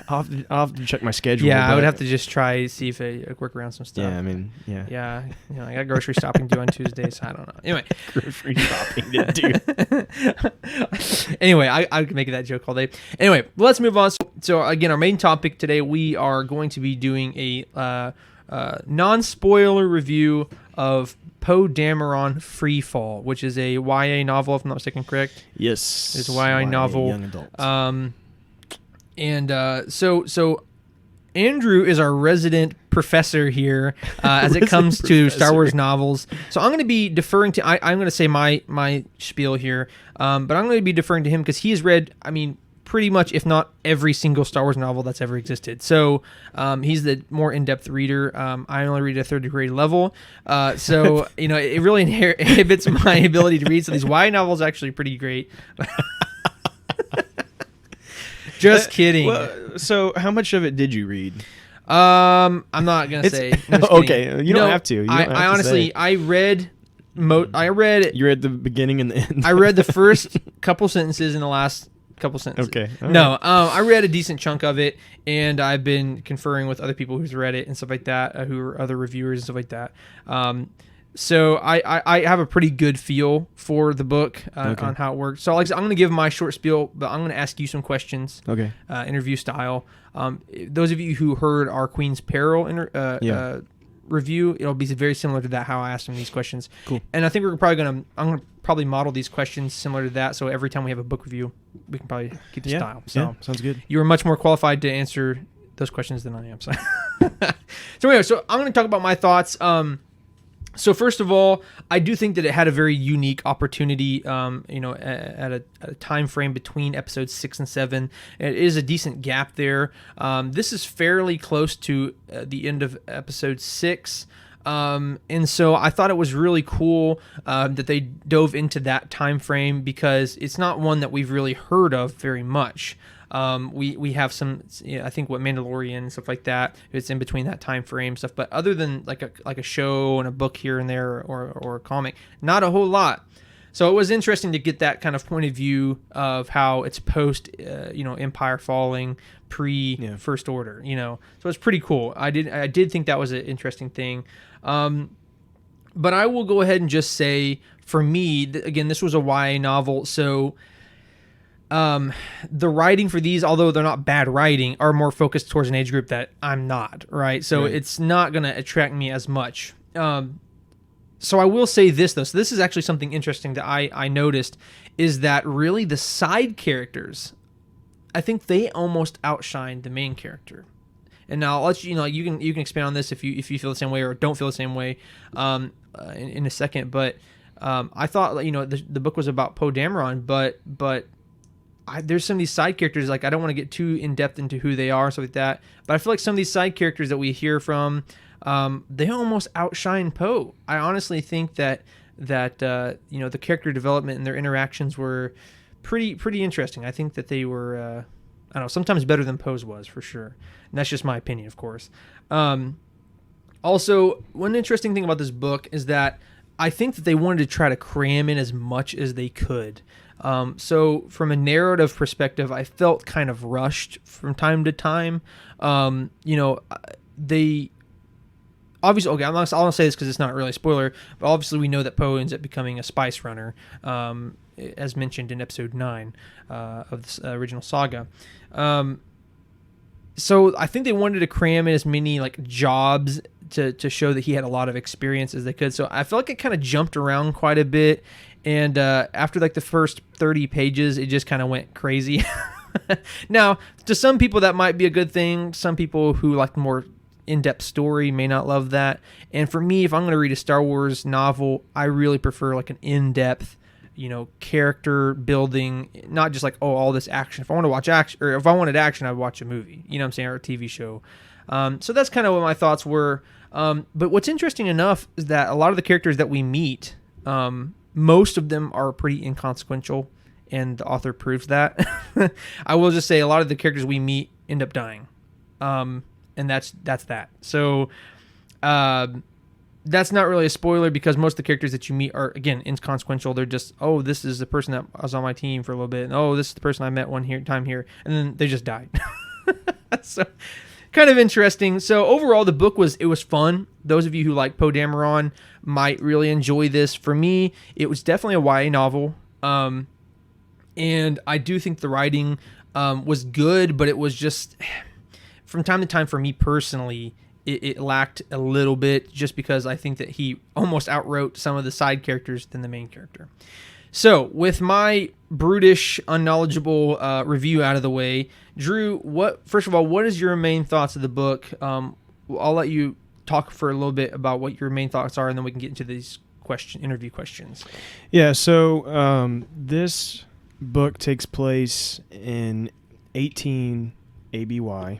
I'll have to check my schedule. Yeah, I would have to just try see if I work around some stuff. Yeah. Yeah, I got grocery shopping to do on Tuesday, so I don't know. Anyway, grocery shopping to do. Anyway, I could make that joke all day. Anyway, let's move on. So again, our main topic today, we are going to be doing a non-spoiler review of Poe Dameron Free Fall, which is a YA novel, if I'm not mistaken, correct? Yes. It's a YA novel. Young adult. So Andrew is our resident professor here as it comes to Star Wars novels. So I'm going to be deferring to, I'm going to say my spiel here, but I'm going to be deferring to him because he has read, pretty much, if not every single Star Wars novel that's ever existed. So he's the more in-depth reader. I only read at a third grade level. So, it really inhibits my ability to read. So these YA novels are actually pretty great. Just kidding. Well, so how much of it did you read? I'm not going to say. No, okay. You don't have to. I honestly, I read... You read the beginning and the end. I read the first couple sentences and the last couple sentences. Okay. I read a decent chunk of it, and I've been conferring with other people who's read it and stuff like that, who are other reviewers and stuff like that. So I have a pretty good feel for the book on how it works. So I'm going to give my short spiel, but I'm going to ask you some questions. Okay. Interview style. Those of you who heard our Queen's Peril review, it'll be very similar to that, how I asked him these questions. Cool. And I think I'm going to model these questions similar to that, so every time we have a book review, we can probably keep the style. So sounds good. You are much more qualified to answer those questions than I am. So, anyway, I'm going to talk about my thoughts. So first of all, I do think that it had a very unique opportunity, at a time frame between episodes 6 and 7. It is a decent gap there. This is fairly close to the end of episode 6. And so I thought it was really cool that they dove into that time frame because it's not one that we've really heard of very much. We have some, I think what Mandalorian and stuff like that, it's in between that time frame stuff, but other than like a show and a book here and there or a comic, not a whole lot. So it was interesting to get that kind of point of view of how it's post, Empire falling, pre First Order, so it's pretty cool. I did think that was an interesting thing. But I will go ahead and just say, for me, again, this was a YA novel, so the writing for these, although they're not bad writing, are more focused towards an age group that I'm not, right? So it's not going to attract me as much. So I will say this, though. So this is actually something interesting that I noticed, is that really the side characters, I think they almost outshine the main character. And now I'll let you can expand on this if you feel the same way or don't feel the same way in a second. But I thought the book was about Poe Dameron, but there's some of these side characters, like I don't want to get too in depth into who they are and stuff like that. But I feel like some of these side characters that we hear from, they almost outshine Poe. I honestly think that the character development and their interactions were pretty interesting. I think that they were I don't know, sometimes better than Poe's was, for sure. And that's just my opinion, of course. Also, one interesting thing about this book is that I think that they wanted to try to cram in as much as they could. So from a narrative perspective, I felt kind of rushed from time to time. They obviously, okay, I'm not going to say this because it's not really a spoiler, but obviously we know that Poe ends up becoming a spice runner, as mentioned in episode 9 of this original saga. So I think they wanted to cram in as many like jobs to show that he had a lot of experience as they could. So I felt like it kind of jumped around quite a bit, And after like the first 30 pages, it just kind of went crazy. Now, to some people that might be a good thing. Some people who like more in-depth story may not love that. And for me, if I'm going to read a Star Wars novel, I really prefer like an in-depth, character building, not just like, oh, all this action. If I want to watch action, or if I wanted action, I'd watch a movie, you know what I'm saying, or a TV show. So that's kind of what my thoughts were. But what's interesting enough is that a lot of the characters that we meet, most of them are pretty inconsequential, and the author proves that. I will just say a lot of the characters we meet end up dying. And that's that. So that's not really a spoiler, because most of the characters that you meet are, again, inconsequential. They're just, oh, this is the person that was on my team for a little bit, and oh, this is the person I met time here, and then they just died. So kind of interesting. So overall, the book was fun. Those of you who like Poe Dameron might really enjoy this. For me, it was definitely a YA novel. And I do think the writing was good, but it was just, from time to time, for me personally, it lacked a little bit, just because I think that he almost outwrote some of the side characters than the main character. So with my brutish, unknowledgeable review out of the way, Drew, first of all, what is your main thoughts of the book? I'll let you talk for a little bit about what your main thoughts are, and then we can get into these interview questions. Yeah, so this book takes place in 18 ABY.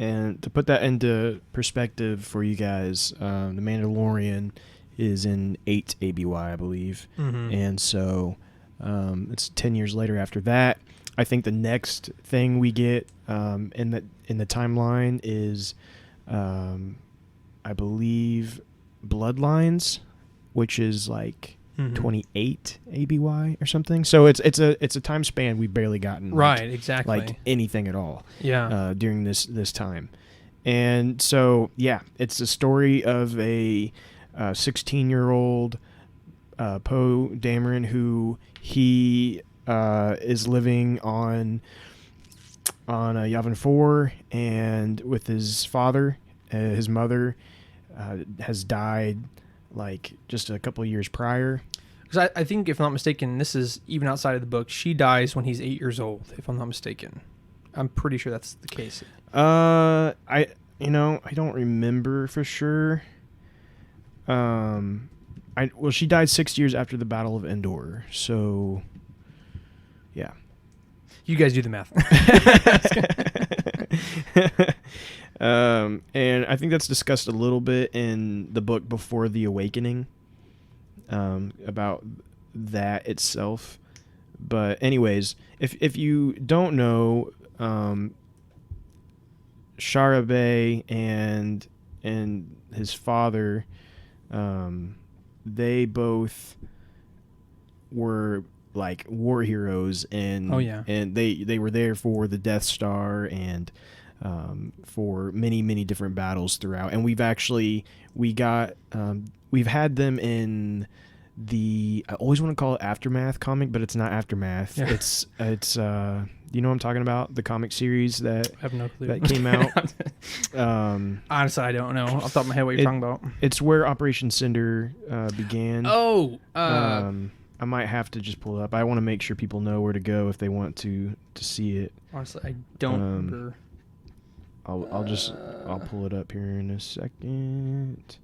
And to put that into perspective for you guys, the Mandalorian is in 8 ABY, I believe. Mm-hmm. And so it's 10 years later after that. I think the next thing we get in the timeline is, I believe, Bloodlines, which is like 28 ABY or something. So it's a time span we've barely gotten right, exactly, like anything at all. Yeah. During this time, and so yeah, it's the story of a 16-year-old Poe Dameron who he is living on Yavin 4, and with his father. His mother has died like just a couple of years prior. Because I think, if I'm not mistaken, this is even outside of the book, she dies when he's 8 years old, if I'm not mistaken. I'm pretty sure that's the case. I don't remember for sure. She died 6 years after the Battle of Endor, so yeah. You guys do the math. And I think that's discussed a little bit in the book Before the Awakening, about that itself. But anyways, if you don't know, Shara and his father, they both were like war heroes, and and they were there for the Death Star and for many different battles throughout. And we've had them in the, I always want to call it Aftermath comic, but it's not Aftermath. Yeah. It's you know what I'm talking about, the comic series that I have no clue that came out. Honestly, I don't know off the top of my head what you're talking about. It's where Operation Cinder began. I might have to just pull it up. I want to make sure people know where to go if they want to see it. Honestly, I don't remember. I'll pull it up here in a second.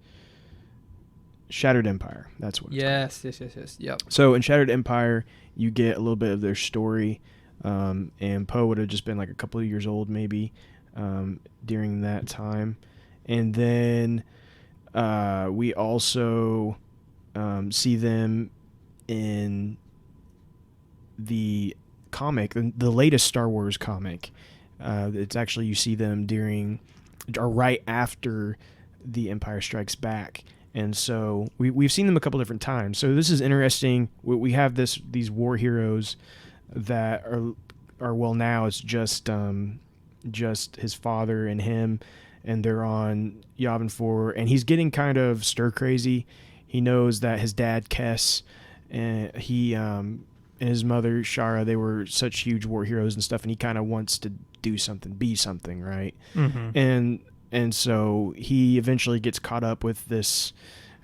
Shattered Empire. That's what it's called. Yes. Yep. So in Shattered Empire, you get a little bit of their story, and Poe would have just been like a couple of years old maybe during that time. And then we also see them in the comic, the latest Star Wars comic. It's actually, you see them during or right after The Empire Strikes Back. And so we've seen them a couple different times. So this is interesting. We have these war heroes that are well, now it's just his father and him, and they're on Yavin 4, and he's getting kind of stir crazy. He knows that his dad Kess and and his mother Shara, they were such huge war heroes and stuff, and he kind of wants to do something, be something, right? Mm-hmm. And so he eventually gets caught up with this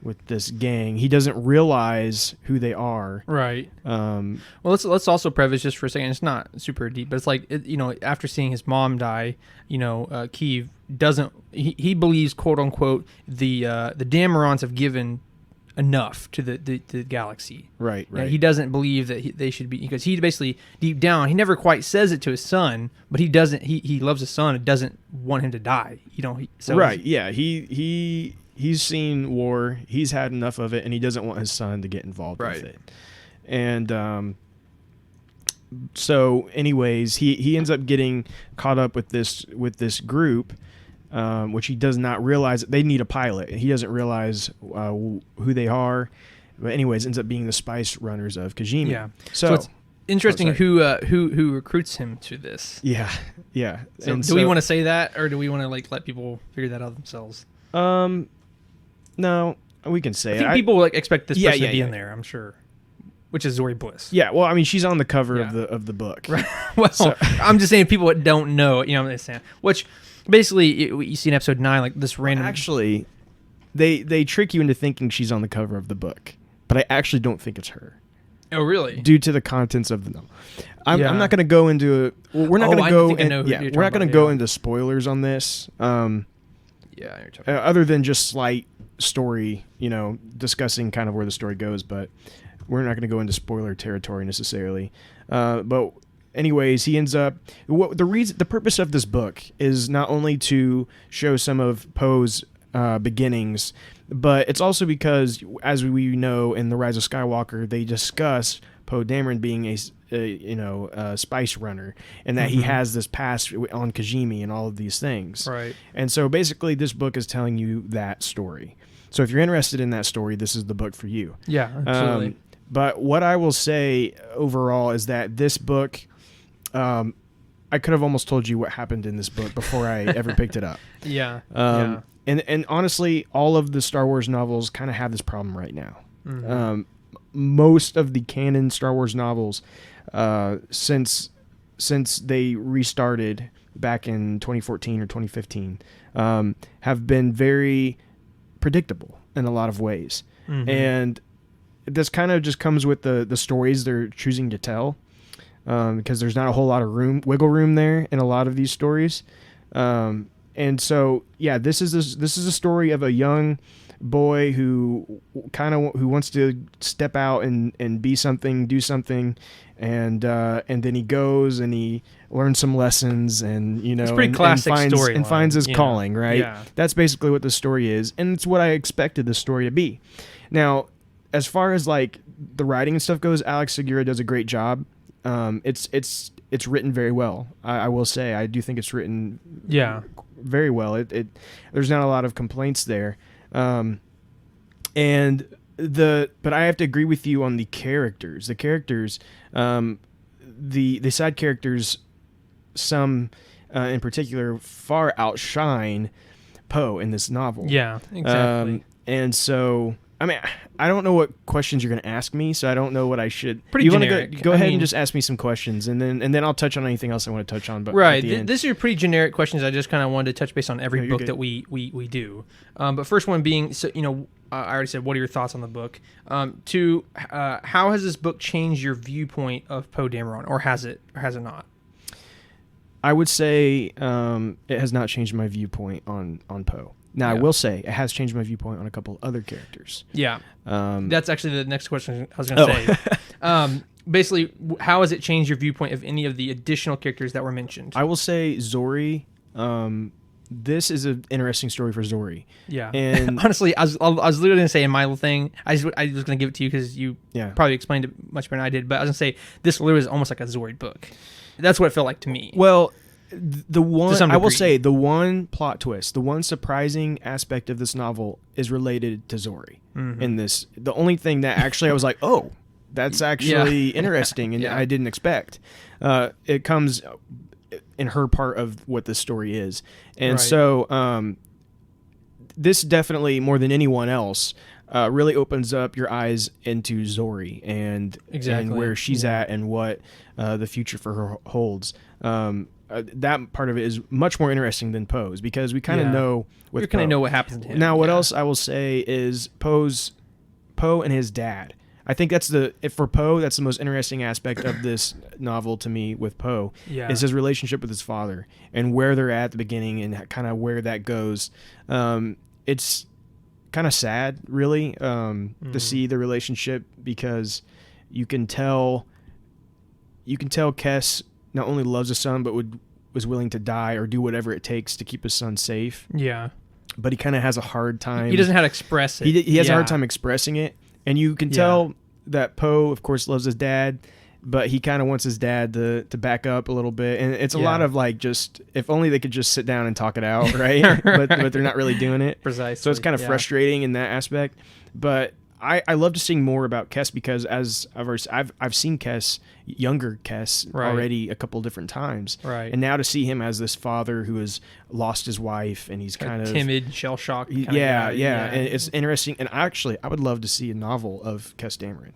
with this gang. He doesn't realize who they are. Right. Um, Well, let's also preface just for a second. It's not super deep, but it's like after seeing his mom die, Kiev doesn't. He believes, quote unquote, the Damerons have given enough to the galaxy. right. And he doesn't believe that they should be, because he basically deep down he never quite says it to his son, but he doesn't. He loves his son and doesn't want him to die. Right. Yeah. He's seen war. He's had enough of it, and he doesn't want his son to get involved with it. And so, anyways, he ends up getting caught up with this group, which he does not realize they need a pilot. He doesn't realize who they are. But anyways, ends up being the spice runners of Kajimi. Yeah. So it's interesting who recruits him to this. Yeah. So do we want to say that, or do we want to let people figure that out themselves? No, we can say I think people expect this person to be in yeah. there, I'm sure. Which is Zori Bliss. Yeah, well, I mean, she's on the cover of the book. Right. Well, so. I'm just saying people that don't know, what I'm saying. Which basically you see in episode 9, this random. Actually, they trick you into thinking she's on the cover of the book, but I actually don't think it's her. Oh, really? Due to the contents of the novel. I'm not going to go into it. Well, we're not going to go. We're not going to go into spoilers on this. Other than just slight story, discussing kind of where the story goes, but we're not going to go into spoiler territory necessarily. But anyways, he ends up. The purpose of this book is not only to show some of Poe's beginnings, but it's also because, as we know in The Rise of Skywalker, they discuss Poe Dameron being a spice runner, and that he has this past on Kajimi and all of these things. Right. And so basically this book is telling you that story. So if you're interested in that story, this is the book for you. Yeah, absolutely. But what I will say overall is that this book, I could have almost told you what happened in this book before I ever picked it up. Yeah. And honestly, all of the Star Wars novels kind of have this problem right now. Mm-hmm. Most of the canon Star Wars novels, since they restarted back in 2014 or 2015, have been very predictable in a lot of ways. Mm-hmm. And this kind of just comes with the stories they're choosing to tell, because there's not a whole lot of wiggle room there in a lot of these stories. And so, yeah, this is a story of a young boy who wants to step out and be something, do something, and then he goes and he learns some lessons, and it's pretty classic story, and finds his calling, right? Yeah. That's basically what the story is, and it's what I expected the story to be. Now, as far as the writing and stuff goes, Alex Segura does a great job. It's written very well. I will say, I do think it's written very well. There's not a lot of complaints there. But I have to agree with you on the characters. The characters, the side characters, some in particular, far outshine Poe in this novel. Yeah, exactly. And so, I mean, I don't know what questions you're going to ask me, so I don't know what I should. Pretty generic. Go ahead and just ask me some questions, and then I'll touch on anything else I want to touch on. But right, these are pretty generic questions. I just kind of wanted to touch base on every book that we do. But first one being, so I already said, what are your thoughts on the book? Two, how has this book changed your viewpoint of Poe Dameron, or has it not? I would say it has not changed my viewpoint on Poe. Now, I will say it has changed my viewpoint on a couple other characters. Yeah. That's actually the next question I was going to say. Basically, how has it changed your viewpoint of any of the additional characters that were mentioned? I will say Zori. This is an interesting story for Zori. Yeah. And honestly, I was literally going to say in my little thing, I was going to give it to you because you probably explained it much better than I did, but I was going to say this literally is almost like a Zori book. That's what it felt like to me. Well, the one plot twist, the one surprising aspect of this novel is related to Zori. Mm-hmm. In this, the only thing that actually I was like, oh, that's actually interesting, and I didn't expect. It comes in her part of what this story is, and so this definitely, more than anyone else, really opens up your eyes into Zori and where she's at and what the future for her holds. That part of it is much more interesting than Poe's, because we kind of know we kind of know what happens to him. Now, what else I will say is Poe and his dad. I think that's for Poe, that's the most interesting aspect of this novel to me with Poe, is his relationship with his father and where they're at the beginning and kind of where that goes. It's kind of sad, really, to see the relationship, because you can tell Kes not only loves his son, but was willing to die or do whatever it takes to keep his son safe. Yeah. But he kind of has a hard time. He doesn't know how to express it. He has a hard time expressing it. And you can tell that Poe, of course, loves his dad, but he kind of wants his dad to back up a little bit. And it's a lot of like, just, if only they could just sit down and talk it out, right? but they're not really doing it. Precisely. So it's kind of frustrating in that aspect. But I love to sing more about Kes, because as I've seen Kes, younger Kes, already a couple different times, right? And now to see him as this father who has lost his wife and he's kind of timid, shell shocked. Yeah, and it's interesting. And I would love to see a novel of Kes Dameron.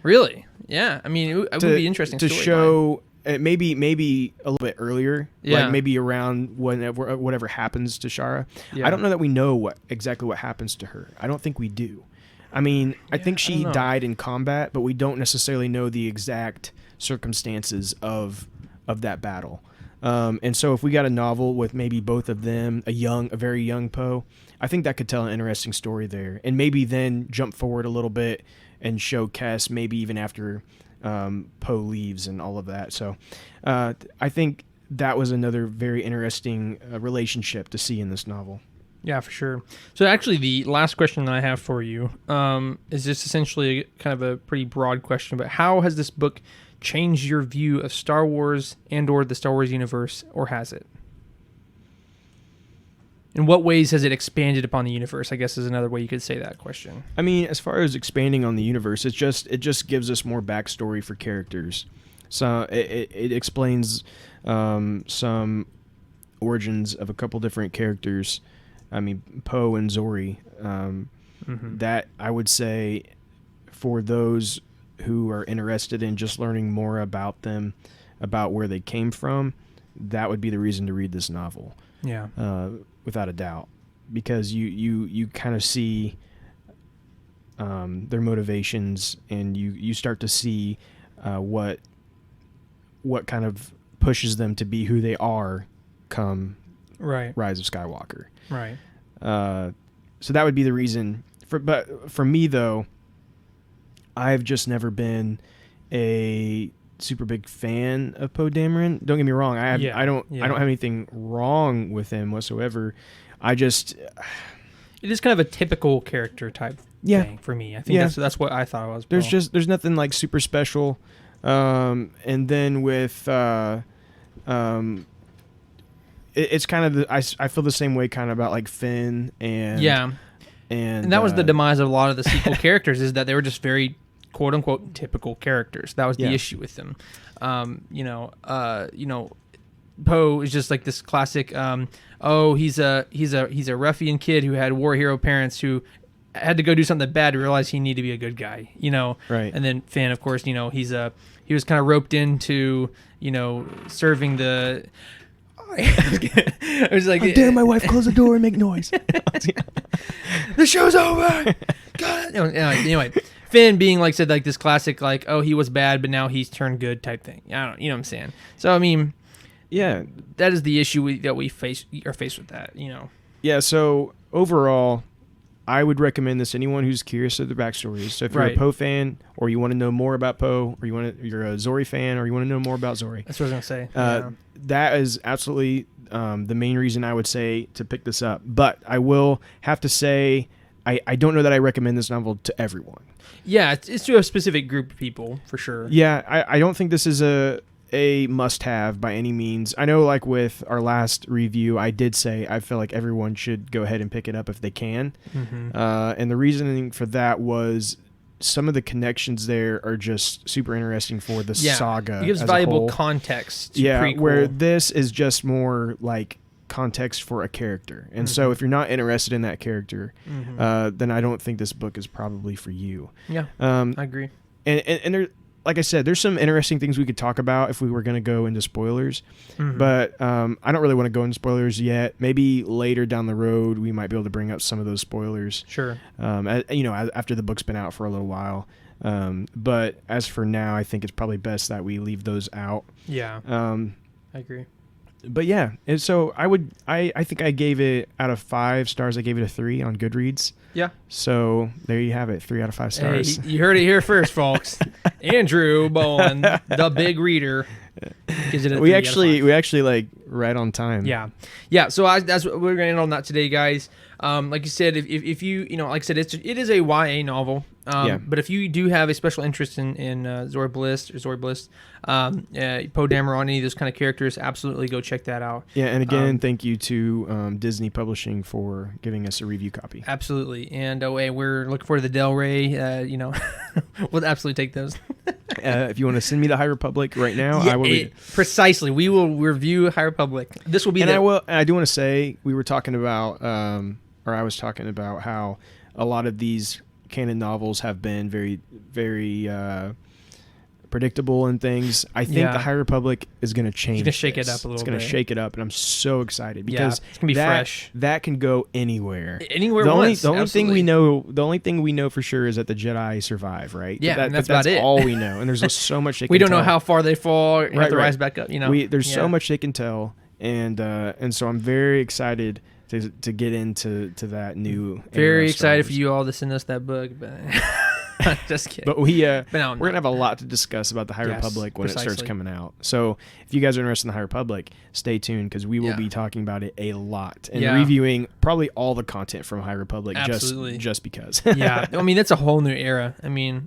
Really? Yeah. I mean, it would be interesting to show. Maybe a little bit earlier, like maybe around whatever happens to Shara. I don't know that we know exactly what happens to her. I don't think we do. I mean, I think she died in combat, but we don't necessarily know the exact circumstances of that battle. And so if we got a novel with maybe both of them, a very young Poe, I think that could tell an interesting story there. And maybe then jump forward a little bit and show Kes maybe even after Poe leaves and all of that. So I think that was another very interesting relationship to see in this novel. Yeah, for sure. So actually, the last question that I have for you is just essentially kind of a pretty broad question, but how has this book changed your view of Star Wars and or the Star Wars universe, or has it? In what ways has it expanded upon the universe, I guess, is another way you could say that question. I mean, as far as expanding on the universe, it just gives us more backstory for characters. So it explains some origins of a couple different characters. I mean, Poe and Zori. That I would say, for those who are interested in just learning more about them, about where they came from, that would be the reason to read this novel. Yeah. Without a doubt, because you kind of see their motivations, and you start to see what kind of pushes them to be who they are come Rise of Skywalker. Right. So that would be the reason. But for me, though, I've just never been a super big fan of Poe Dameron. Don't get me wrong. I don't have anything wrong with him whatsoever. It is kind of a typical character type thing for me. I think that's what I thought it was. There's nothing like super special. And then with it's kind of I feel the same way kind of about like Finn and that was the demise of a lot of the sequel characters, is that they were just very quote unquote typical characters. That was the issue with them. Poe is just like this classic. He's a ruffian kid who had war hero parents who had to go do something bad to realize he needed to be a good guy. Right. And then Finn, of course, he was kind of roped into serving the. I was like, how dare my wife close the door and make noise? The show's over. God. Anyway, Finn being like said like this classic like, oh, he was bad but now he's turned good type thing. I don't, you know what I'm saying? So I mean, that is the issue that we are faced with that. Yeah. So overall, I would recommend this to anyone who's curious of the backstories. So if you're a Poe fan, or you want to know more about Poe, or you're a Zori fan, or you want to know more about Zori. That's what I was going to say. That is absolutely the main reason I would say to pick this up. But I will have to say, I don't know that I recommend this novel to everyone. Yeah, it's to a specific group of people, for sure. Yeah, I don't think this is a must-have by any means. I know, like with our last review, I did say I feel like everyone should go ahead and pick it up if they can. Mm-hmm. And the reasoning for that was some of the connections there are just super interesting for the saga. It gives valuable context to prequel. Where this is just more like context for a character. And so if you're not interested in that character, then I don't think this book is probably for you. Yeah, I agree. And there, like I said, there's some interesting things we could talk about if we were going to go into spoilers. But I don't really want to go into spoilers yet. Maybe later down the road, we might be able to bring up some of those spoilers. Sure. After the book's been out for a little while. But as for now, I think it's probably best that we leave those out. Yeah. I agree. But yeah, and so I think I gave it out of 5 stars. I gave it a 3 on Goodreads. Yeah. So there you have it, 3 out of 5 stars. Hey, you heard it here first, folks. Andrew Bowen, the big reader, gives it a 3 we out of 5. actually like right on time. Yeah. So that's what we're gonna end on that today, guys. Like you said, if you like I said, it is a YA novel. But if you do have a special interest in Zora Bliss, Poe Dameron, any of those kind of characters, absolutely go check that out. Yeah, and again, thank you to Disney Publishing for giving us a review copy. Absolutely, and we're looking forward to the Del Rey. We'll absolutely take those. If you want to send me the High Republic right now, I will. Precisely, we will review High Republic. This will be. And I do want to say we were talking about, or I was talking about how a lot of these canon novels have been very, very predictable and things. I think the High Republic is going to change. It's going to shake it up a little bit. It's going to shake it up, and I'm so excited because it's going to be fresh. That can go anywhere. The only thing we know for sure is that the Jedi survive, right? Yeah, that's about it. all we know. And there's so much they can we don't tell. know how far they fall and have to rise back up. There's so much they can tell, and so I'm very excited to get into that new. Very excited for you all to send us that book, but just kidding. But we're gonna have a lot to discuss about the High Republic when it starts coming out. So if you guys are interested in the High Republic, stay tuned because we will be talking about it a lot and reviewing probably all the content from High Republic. Absolutely. just because. I mean that's a whole new era.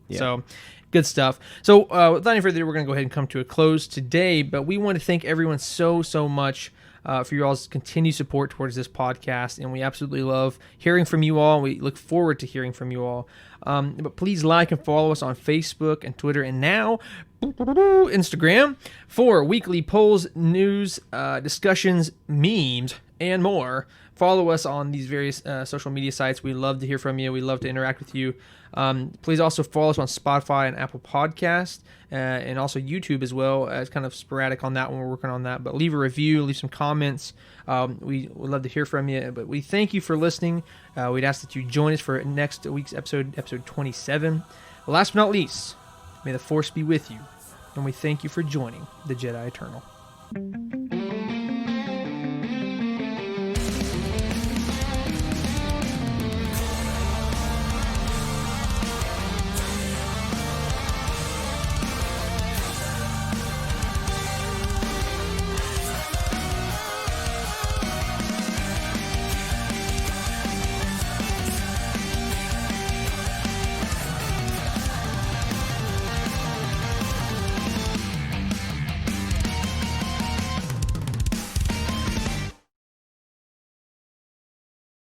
So. Good stuff. So without any further ado, we're going to go ahead and come to a close today. But we want to thank everyone so much for your all's continued support towards this podcast. And we absolutely love hearing from you all. We look forward to hearing from you all. But please like and follow us on Facebook and Twitter and now Instagram for weekly polls, news, discussions, memes, and more. Follow us on these various social media sites. We love to hear from you. We love to interact with you. Please also follow us on Spotify and Apple Podcast and also YouTube as well. It's kind of sporadic on that one. We're working on that. But leave a review, leave some comments. We would love to hear from you. But we thank you for listening. We'd ask that you join us for next week's episode 27. Last but not least, may the Force be with you. And we thank you for joining the Jedi Eternal.